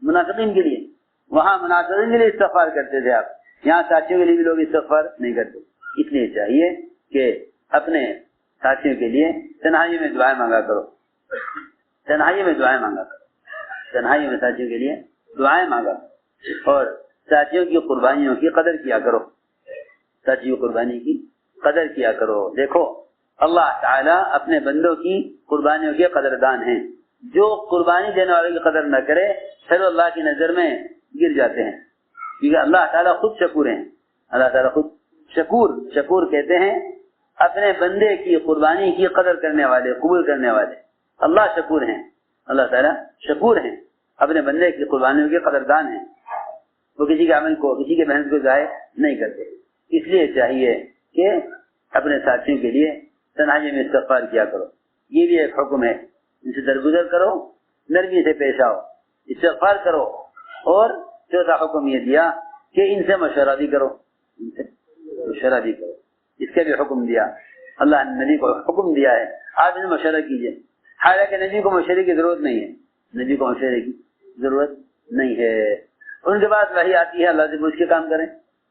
منافقین کے لیے، وہاں منافقین کے لیے استغفار کرتے تھے آپ، یہاں ساتھیوں کے لیے بھی لوگ استغفار نہیں کرتے۔ اس لیے چاہیے کہ اپنے ساتھیوں کے لیے تنہائی میں دعائیں مانگا کرو، تنہائی میں دعائیں مانگا کرو، تنہائی میں ساتھیوں کے لیے دعائیں مانگا، اور ساتھیوں کی قربانیوں کی قدر کیا کرو، ساتھیوں کی قربانی کی قدر کیا کرو۔ دیکھو اللہ تعالیٰ اپنے بندوں کی قربانیوں کے قدردان ہیں، جو قربانی دینے والوں کی قدر نہ کرے پھر اللہ کی نظر میں گر جاتے ہیں، کیونکہ اللہ تعالیٰ خود شکور ہیں، اللہ تعالیٰ خود شکور کہتے ہیں اپنے بندے کی قربانی کی قدر کرنے والے، قبول کرنے والے، اللہ شکور ہیں، اللہ تعالیٰ شکور ہیں، اپنے بندے کی قربانیوں کے قدردان ہیں، وہ کسی کے عمل کو، کسی کے محنت کو ضائع نہیں کرتے۔ اس لیے چاہیے کہ اپنے ساتھیوں کے لیے تنہائی میں استغفار کیا کرو، یہ بھی ایک حکم ہے، ان سے درگزر کرو، نرمی سے پیش آؤ، استغفار کرو، اور چوتھا حکم یہ دیا کہ ان سے مشورہ بھی کرو، ان سے مشورہ بھی کرو، اس کا بھی حکم دیا، اللہ نے نبی کو حکم دیا ہے آپ ان سے مشورہ کیجئے، حالانکہ نبی کو مشورے کی ضرورت نہیں ہے، نبی کو مشورے کی ضرورت نہیں ہے، ان کے پاس وحی آتی ہے، اللہ سے پوچھ کے کام کریں،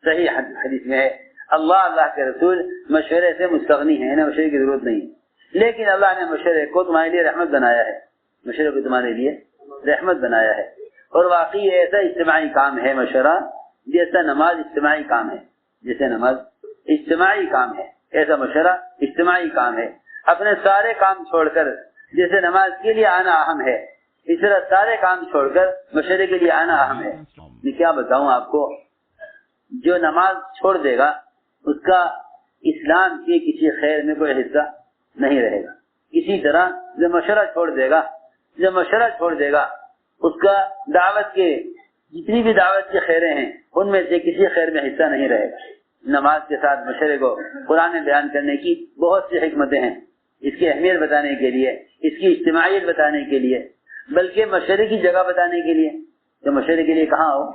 صحیح حدیث میں ہے اللہ کے رسول مشورے سے مستغنی ہے، انہیں مشورے کی ضرورت نہیں ہے، لیکن اللہ نے مشورے کو تمہارے لیے رحمت بنایا ہے، مشورے کو تمہارے لیے رحمت بنایا ہے، اور واقعی ایسا اجتماعی کام ہے مشورہ جیسا نماز اجتماعی کام ہے، جیسے نماز اجتماعی کام ہے ایسا مشورہ اجتماعی کام ہے، اپنے سارے کام چھوڑ کر جیسے نماز کے لیے آنا اہم ہے، اس طرح سارے کام چھوڑ کر مشورے کے لیے آنا اہم ہے۔ میں کیا بتاؤں آپ کو، جو نماز چھوڑ دے گا اس کا اسلام کے کسی خیر میں کوئی حصہ نہیں رہے گا، اسی طرح جو مشورہ چھوڑ دے گا اس کا دعوت کے جتنی بھی دعوت کی خیریں ہیں ان میں سے کسی خیر میں حصہ نہیں رہے گا۔ نماز کے ساتھ مشورے کو قرآن میں بیان کرنے کی بہت سی حکمتیں ہیں، اس کی اہمیت بتانے کے لیے، اس کی اجتماعیت بتانے کے لیے، بلکہ مشورے کی جگہ بتانے کے لیے، کہ مشورے کے لیے کہاں آؤ،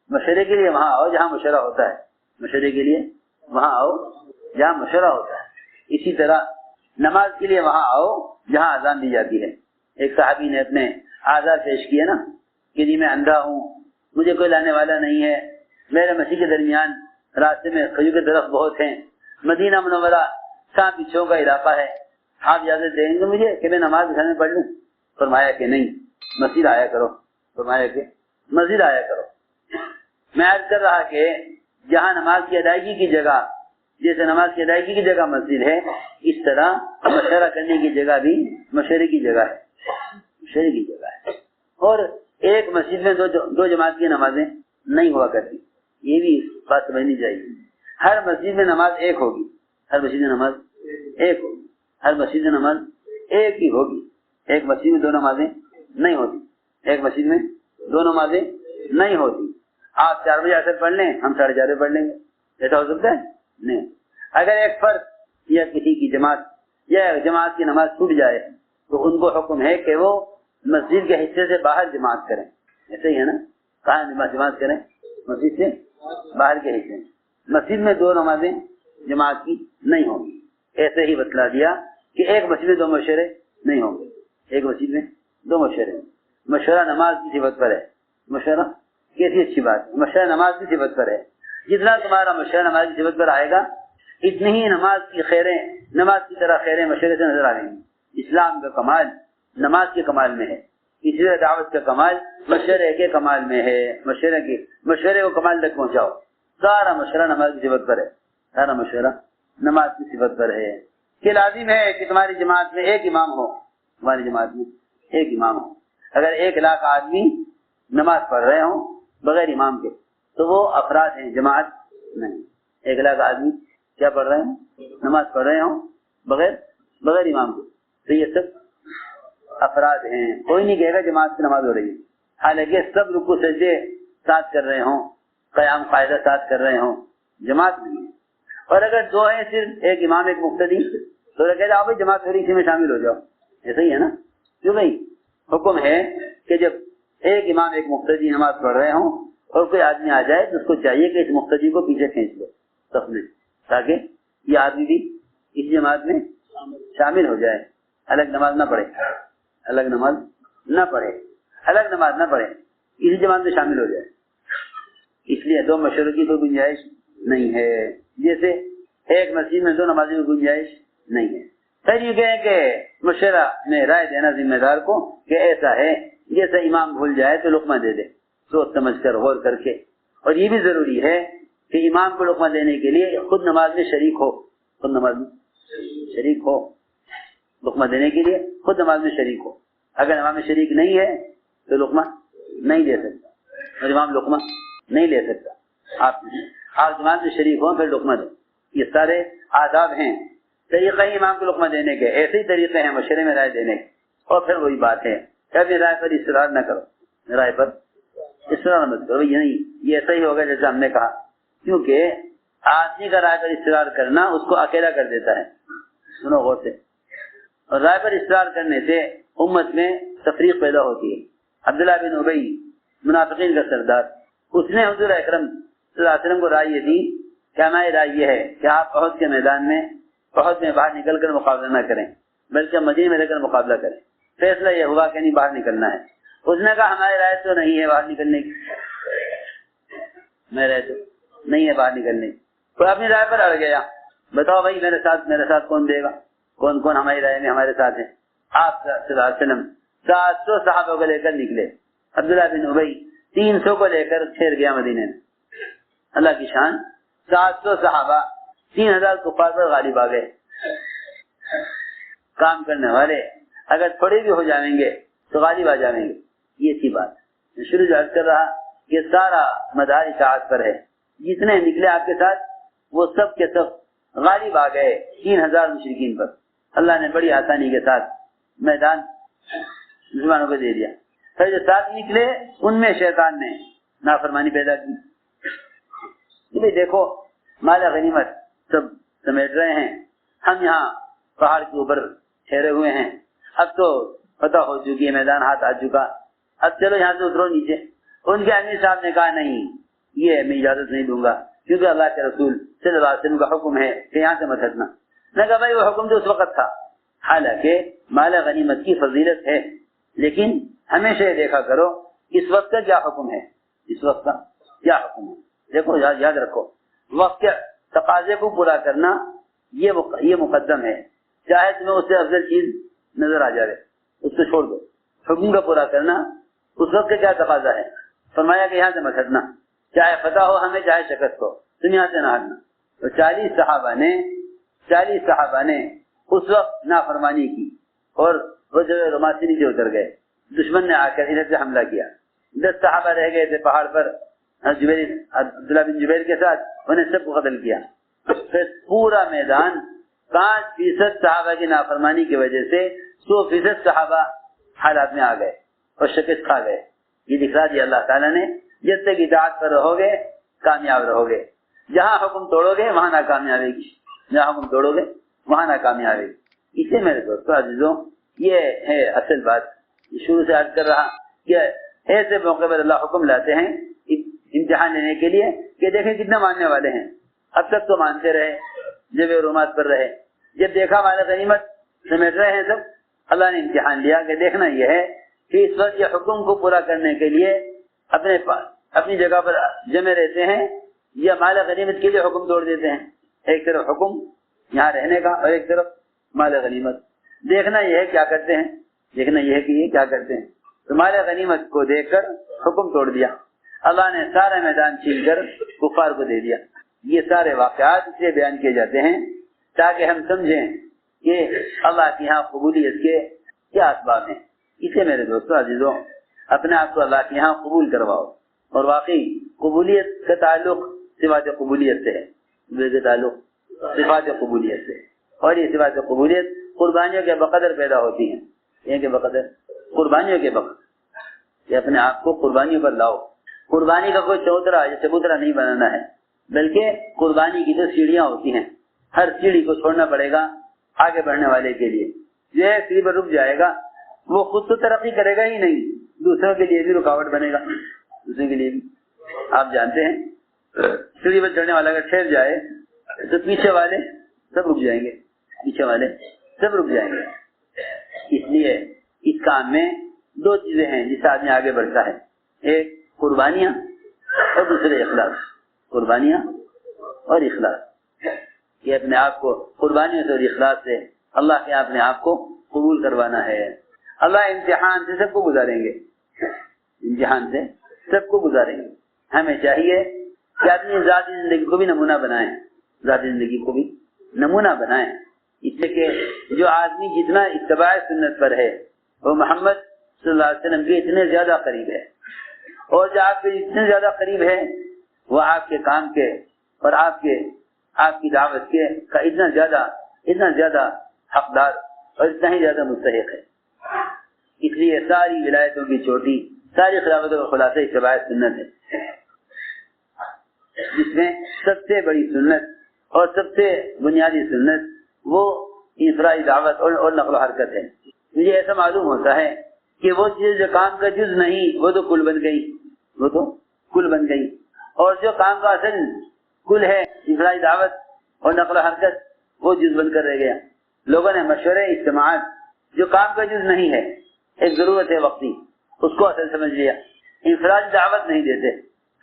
مشورے کے لیے وہاں آؤ جہاں مشورہ ہوتا ہے، مشورے کے لیے وہاں آؤ جہاں مشورہ ہوتا ہے، اسی طرح نماز کے لیے وہاں آؤ جہاں اذان دی جاتی ہے۔ ایک صحابی نے اپنے آزار پیش کیے نا کہ جی میں اندھا ہوں، مجھے کوئی لانے والا نہیں ہے، میرے مسیح کے درمیان راستے میں کھجور کے درخت بہت ہیں، مدینہ منورہ سانپ بچھوں کا علاقہ ہے، آپ اجازت دیں گے مجھے کہ میں نماز گھر میں پڑھ لوں؟ فرمایا کہ نہیں، مسجد آیا کرو، فرمایا کہ مسجد آیا کرو۔ میں عرض کر رہا کہ جہاں نماز کی ادائیگی کی جگہ، جیسے نماز کی ادائیگی کی جگہ مسجد ہے، اس طرح مشورہ کرنے کی جگہ بھی مشورے کی جگہ ہے، مشورے کی جگہ ہے۔ اور ایک مسجد میں دو جماعت کی نمازیں نہیں ہوا کرتی، یہ بھی بات سمجھنی چاہیے۔ ہر مسجد میں نماز ایک ہوگی، ہر مسجد میں نماز ایک ہوگی، ہر مسجد میں نماز ایک ہی ہوگی، ایک مسجد میں دو نمازیں نہیں ہوتی، ایک مسجد میں دو نمازیں نہیں ہوتی۔ آپ 4 بجے عصر پڑھ لیں، ہم 4:30 پڑھ لیں گے، ایسا ہو سکتا ہے؟ نہیں۔ اگر ایک فرد یا کسی کی جماعت یا جماعت کی نماز چھوٹ جائے تو ان کو حکم ہے کہ وہ مسجد کے حصے سے باہر جماعت کریں، ایسا ہی ہے نا، کہاں جماعت کریں؟ مسجد سے باہر کے حصے میں۔ مسجد میں 2 نمازیں جماعت کی نہیں ہوں گی، ایسے ہی بتلا دیا کہ ایک مسجد میں 2 مشورے نہیں ہوں گے، ایک مسجد میں 2 مشورے۔ مشورہ نماز کی صفت پر ہے، مشورہ کیسی اچھی بات ہے، مشورہ نماز کی صفت پر ہے، جتنا تمہارا مشورہ نماز کی صفت پر آئے گا اتنی ہی نماز کی خیریں، نماز کی طرح خیریں مشورے سے نظر آ رہی ہیں۔ اسلام کا کمال نماز کے کمال میں ہے، اسی طرح دعوت کا کمال مشورے کے کمال میں ہے، مشورے کو کمال تک پہنچاؤ۔ سارا مشورہ نماز کی صفت پر ہے، سارا مشورہ نماز کی صفت پر ہے کہ لازم ہے کہ تمہاری جماعت میں ایک امام ہو، تمہاری جماعت میں ایک امام ہو۔ اگر 1 لاکھ آدمی نماز پڑھ رہے ہوں بغیر امام کے تو وہ افراد ہیں، جماعت نہیں۔ 1 لاکھ آدمی کیا پڑھ رہے ہیں؟ نماز پڑھ رہے ہوں بغیر امام کے، تو یہ سب افراد ہیں، کوئی نہیں کہے گا جماعت سے نماز ہو رہی ہے، حالانکہ سب رکوع سجدے ساتھ کر رہے ہوں، قیام قاعدہ ساتھ کر رہے ہوں، جماعت نہیں ہے۔ اور اگر 2 ہیں، صرف ایک امام ایک مقتدی، تو کہتے ہیں آپ جماعت ہو رہی اسی میں شامل ہو جاؤ، ایسا ہی ہے نا؟ کیوں بھائی حکم ہے کہ جب ایک امام ایک مقتدی نماز پڑھ رہے ہوں اور کوئی آدمی آ جائے تو اس کو چاہیے کہ اس مقتدی کو پیچھے کھینچ لو صف میں، تاکہ یہ آدمی بھی اس جماعت میں شامل ہو جائے، الگ نماز نہ پڑھے، الگ نماز نہ پڑھے، الگ نماز نہ پڑھے، اسی جماعت میں شامل ہو جائے۔ اس لیے دو مشوروں کی کوئی گنجائش نہیں ہے، جیسے ایک مسجد میں دو نمازی کی گنجائش نہیں ہے۔ پھر یہ کہیں کہ مشورہ میں رائے دینا ذمہ دار کو کہ ایسا ہے، جیسے امام بھول جائے تو لقمہ دے دے، سوچ سمجھ کر غور کر کے۔ اور یہ بھی ضروری ہے کہ امام کو لقمہ دینے کے لیے خود نماز میں شریک ہو، خود نماز میں شریک ہو، لقمہ دینے کے لیے خود نماز میں شریک ہو۔ اگر نماز میں شریک نہیں ہے تو لقمہ نہیں دے سکتا، اور امام لقمہ نہیں لے سکتا۔ آپ جماعت میں شریک ہوں پھر لقمہ دیں، یہ سارے آداب ہیں، طریقہ ہی امام کو لقمہ دینے کے، ایسے ہی طریقے ہیں مشورے میں رائے دینے کے۔ اور پھر وہی بات ہے، کبھی رائے پر اصرار نہ کرو، رائے پر اصرار مت کرو، یہ نہیں، یہ ایسا ہی ہوگا جیسے ہم نے کہا، کیونکہ آدمی کا رائے پر اصرار کرنا اس کو اکیلا کر دیتا ہے۔ سنو غور سے، اور رائے پر اصرار کرنے سے امت میں تفریق پیدا ہوتی ہے۔ عبداللہ بن ابی منافقین کا سردار، اس نے حضور اکرم صلی اللہ علیہ وسلم کو رائے یہ دی کہ ہماری رائے یہ ہے کہ آپ احد کے میدان میں، احد میں باہر نکل کر مقابلہ نہ کریں، بلکہ مدینے میں رہ کر مقابلہ کریں۔ فیصلہ یہ ہوا کہ نہیں باہر نکلنا ہے۔ اس نے کہا ہماری رائے تو نہیں ہے باہر نکلنے کی، میرے تو نہیں ہے باہر نکلنے کی۔ تو اپنی رائے پر اڑ گیا، بتاؤ بھائی میرے ساتھ کون دے گا، کون کون ہماری رائے میں ہمارے ساتھ ہیں۔ آپ صلی اللہ علیہ وسلم 700 صحابہ کو لے کر نکلے، عبداللہ بن ابی 300 کو لے کر ٹھہر گیا مدینے میں۔ اللہ کی شان، 700 صحابہ 3000 کفار پر غالب آ گئے۔ کام کرنے والے اگر تھوڑے بھی ہو جائیں گے تو غالب آ جائیں گے، یہ تھی بات۔ میں شروع سے عرض کر رہا کہ سارا مدار اطاعت پر ہے، جتنے نکلے آپ کے ساتھ وہ سب کے سب غالب آ گئے 3000 مشرکین پر۔ اللہ نے بڑی آسانی کے ساتھ میدان مسلمانوں کو دے دیا۔ پھر جو ساتھ نکلے ان میں شیطان نے نافرمانی پیدا کی، کہ دیکھو مال غنیمت سب سمیٹ رہے ہیں، ہم یہاں پہاڑ کے اوپر ٹھہرے ہوئے ہیں، اب تو فتح ہو چکی ہے، میدان ہاتھ آ چکا، اب چلو یہاں سے اترو نیچے۔ ان کے امیر صاحب نے کہا نہیں، یہ میں اجازت نہیں دوں گا، کیونکہ اللہ کے رسول صلی اللہ علیہ وسلم کا حکم ہے کہ یہاں سے مت ہٹنا۔ میں کہا بھائی وہ حکم تو اس وقت تھا، حالانکہ مال غنیمت کی فضیلت ہے، لیکن ہمیشہ یہ دیکھا کرو اس وقت کا کیا حکم ہے، اس وقت کا کیا حکم ہے۔ دیکھو یاد رکھو، وقت کے تقاضے کو پورا کرنا یہ مقدم ہے، چاہے تمہیں اس سے افضل چیز نظر آ جائے اس کو چھوڑ دو۔ حکم کا پورا کرنا اس وقت کا کیا تقاضا ہے، فرمایا کہ یہاں سے مت ہٹنا، چاہے فتح ہو ہمیں چاہے شکست ہو، تم یہاں سے نہ ہٹنا۔ تو 40 صحابہ نے اس وقت نافرمانی کی، اور وہ جو رماد سے نیچے اتر گئے، دشمن نے آ کر ادھر سے حملہ کیا۔ 10 صحابہ رہ گئے تھے پہاڑ پر عبداللہ بن جبیر کے ساتھ، انہیں سب کو قتل کیا۔ پھر پورا میدان 5% صحابہ کی نافرمانی کی وجہ سے 100% صحابہ حالات میں آ گئے اور شکست کھا گئے۔ یہ دکھا دیا اللہ تعالیٰ نے، جب تک اطاعت پر رہو گے کامیاب رہو گے، جہاں حکم توڑو گے وہاں ناکامیابی کی، جہاں حکم توڑو گے وہاں ناکامیابی۔ اسے میرے دوستو عزیزوں، یہ ہے اصل بات۔ شروع سے عرض کر رہا کہ ایسے موقع پر اللہ حکم لاتے ہیں امتحان لینے کے لیے کہ دیکھیں کتنے ماننے والے ہیں۔ اب تک تو مانتے رہے، جب رومات پر رہے، جب دیکھا مال غنیمت سمیٹ رہے ہیں سب، اللہ نے امتحان لیا کہ دیکھنا یہ ہے کہ اس وقت یہ حکم کو پورا کرنے کے لیے اپنی جگہ پر جمع رہتے ہیں یا مال غنیمت کے لیے حکم توڑ دیتے ہیں۔ ایک طرف حکم یہاں رہنے کا اور ایک طرف مال غنیمت، دیکھنا یہ ہے کیا کرتے ہیں، دیکھنا یہ ہے کہ یہ کیا کرتے ہیں۔ تو مال غنیمت کو دیکھ کر حکم توڑ دیا، اللہ نے سارا میدان چھین کر کفار کو دے دیا۔ یہ سارے واقعات اس لیے بیان کیے جاتے ہیں تاکہ ہم سمجھیں کہ اللہ کے یہاں قبولیت کے کیا اسباب ہیں۔ اسے میرے دوستو عزیزوں، اپنے آپ کو اللہ کے یہاں قبول کرواؤ، اور واقعی قبولیت کا تعلق صفات قبولیت سے ہے، تعلق صفات قبولیت سے، اور یہ صفات قبولیت قربانیوں کے بقدر پیدا ہوتی ہیں، یہ کہ بقدر قربانیوں کے بقدر کہ اپنے آپ کو قربانیوں پر لاؤ۔ قربانی کا کوئی چوترا یا چبوترا نہیں بنانا ہے، بلکہ قربانی کی تو سیڑھیاں ہوتی ہیں، ہر سیڑھی کو چھوڑنا پڑے گا آگے بڑھنے والے کے لیے۔ جو ہے سیڑھی پر رک جائے گا وہ خود تو ترقی کرے گا ہی نہیں، دوسروں کے لیے بھی رکاوٹ بنے گا، دوسروں کے لیے بھی آپ جانتے ہیں سیڑھی پر چڑھنے والا اگر ٹھہر جائے تو پیچھے والے سب رک جائیں گے، پیچھے والے سب رک جائیں گے. اس لیے اس کام میں دو چیزیں ہیں جس سے آدمی آگے بڑھتا ہے، ایک قربانیاں اور دوسرے اخلاص. قربانیاں اور اخلاص، یہ اپنے آپ کو قربانیوں سے اور اخلاص سے اللہ کے اپنے آپ کو قبول کروانا ہے. اللہ امتحان سے سب کو گزاریں گے، امتحان سے سب کو گزاریں گے. ہمیں چاہیے کہ آدمی ذاتی زندگی کو بھی نمونہ بنائیں، ذاتی زندگی کو بھی نمونہ بنائیں. اس لیے کہ جو آدمی جتنا اتباع سنت پر ہے وہ محمد صلی اللہ علیہ وسلم کے اتنے زیادہ قریب ہے، اور جو آپ کے اتنے زیادہ قریب ہے وہ آپ کے کام کے اور آپ کی دعوت کے کا اتنا زیادہ حقدار اور اتنا ہی زیادہ مستحق ہے. اس لیے ساری ولایتوں کی چوٹی، ساری خلافتوں کا خلاصہ اتباع سنت ہے، جس میں سب سے بڑی سنت اور سب سے بنیادی سنت وہ انفرادی دعوت اور نقل و حرکت ہے. مجھے ایسا معلوم ہوتا ہے کہ وہ چیز جو کام کا جز نہیں وہ تو کل بن گئی، اور جو کام کا اصل کل ہے انفرادی دعوت اور نقل و حرکت وہ جز بن کر رہ گیا. لوگوں نے مشورے اجتماعات جو کام کا جز نہیں ہے، ایک ضرورت ہے وقتی، اس کو اصل سمجھ لیا، انفرادی دعوت نہیں دیتے.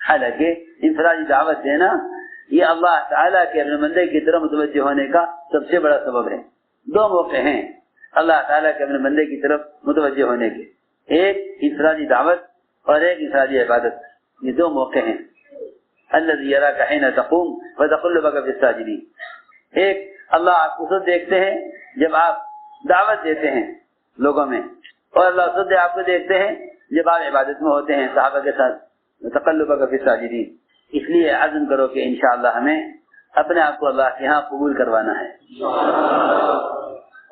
حالانکہ انفرادی دعوت دینا یہ اللہ تعالیٰ کے اپنے بندے کی طرف متوجہ ہونے کا سب سے بڑا سبب ہے. دو موقع ہیں اللہ تعالیٰ کے اپنے بندے کی طرف متوجہ ہونے کے، ایک انفرادی دعوت اور ایک انفرادی عبادت. یہ دو موقع ہیں. الذی یراک حین تقوم وتقلبک فی الساجدین. ایک اللہ آپ کو خود دیکھتے ہیں جب آپ دعوت دیتے ہیں لوگوں میں، اور اللہ خود آپ کو دیکھتے ہیں جب آپ عبادت میں ہوتے ہیں صحابہ کے ساتھ. وتقلبک فی الساجدین. اس لیے عزم کرو کہ انشاءاللہ ہمیں اپنے آپ کو اللہ کے ہاں قبول کروانا ہے،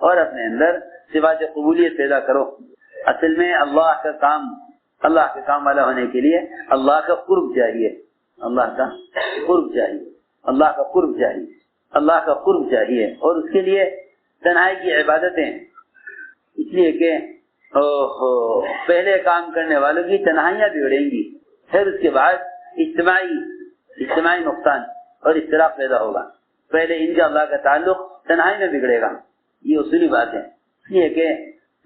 اور اپنے اندر صفات قبولیت پیدا کرو. اصل میں اللہ کے کام والا ہونے کے لیے اللہ کا قرب چاہیے، اللہ کا قرب چاہیے، اور اس کے لیے تنہائی کی عبادتیں. اس لیے کہ پہلے کام کرنے والوں کی تنہائیاں بگڑیں گی، پھر اس کے بعد اجتماعی نقصان اور اختلاف پیدا ہوگا. پہلے ان کا اللہ کا تعلق تنہائی میں بگڑے گا، یہ اصولی بات ہے. اس لیے کہ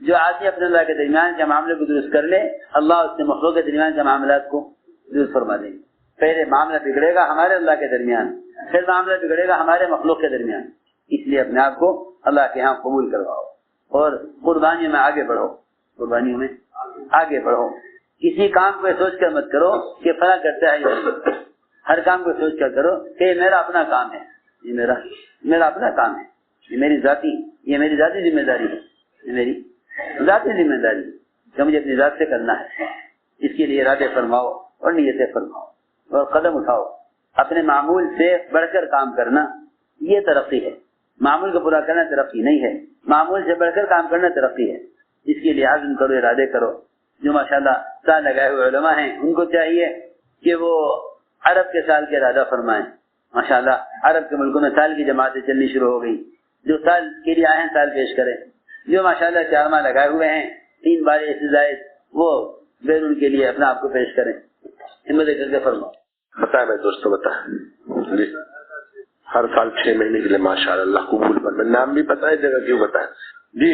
جو آدمی اپنے اللہ کے درمیان کے معاملے کو درست کر لے، اللہ اس کے مخلوق کے درمیان کے معاملات کو درست فرما دیں گے. پہلے معاملہ بگڑے گا ہمارے اللہ کے درمیان، پھر معاملہ بگڑے گا ہمارے مخلوق کے درمیان. اس لیے اپنے آپ کو اللہ کے ہاں قبول کرواؤ اور قربانیوں میں آگے بڑھو. کسی کام کو سوچ کر مت کرو کہ فلاں کرتا ہے، ہر کام کو سوچ کر کرو کہ یہ میرا اپنا کام ہے، یہ میرا اپنا کام ہے، یہ میری ذاتی ذمہ داری ہے، یہ میری ذاتی ذمہ داری کہ مجھے اپنی ذات سے کرنا ہے. اس کے لیے ارادے فرماؤ اور نیتیں فرماؤ اور قدم اٹھاؤ. اپنے معمول سے بڑھ کر کام کرنا یہ ترقی ہے. معمول کو پورا کرنا ترقی نہیں ہے، معمول سے بڑھ کر کام کرنا ترقی ہے. اس کے لیے عزم کرو، ارادے کرو. جو ماشاءاللہ سال لگائے ہوئے علماء ہیں ان کو چاہیے کہ وہ عرب کے سال کے ارادہ فرمائیں. ماشاءاللہ عرب کے ملکوں میں سال کی جماعتیں چلنی شروع ہو گئی. جو سال کے لیے آئے ہیں سال پیش کریں. جو ماشاءاللہ 4 ماہ لگائے ہوئے ہیں 3 بار سے زائد وہ بیرون کے لیے اپنا آپ کو پیش کریں. ہمت کر کے فرماؤ. بتائیں میں دوستوں بتائیں جی. ہر سال 6 مہینے کے لیے ماشاءاللہ اللہ قبول فرمائے. نام بھی بتائیں، جگہ کیوں بتائیں جی.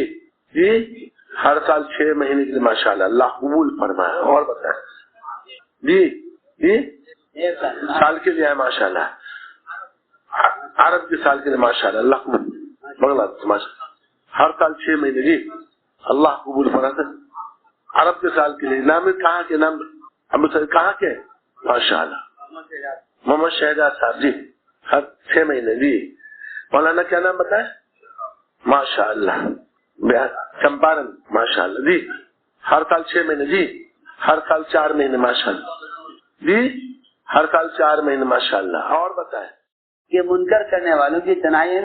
ہر سال 6 مہینے کے لیے ماشاءاللہ اللہ قبول فرمائے. اور بتائیں جی. سال کے لیے ہے ماشاءاللہ، عرب کے سال کے لیے ماشاءاللہ اللہ قبول. بنگلہ ماشاءاللہ ہر سال 6 مہینے جی اللہ قبول فرمائے. عرب کے سال کے لیے نام کہاں کے نام کہاں کے ماشاءاللہ محمد شہزاد صاحب جی ہر 6 مہینے جی. مولانا کیا نام بتائے؟ ماشاءاللہ چمپارن ماشاءاللہ جی ہر سال 6 مہینے جی. ہر سال 4 مہینے ماشاءاللہ جی. ہر سال 4 مہینے ماشاءاللہ. اور بتائیں کہ منکر کرنے والوں کی تنہائی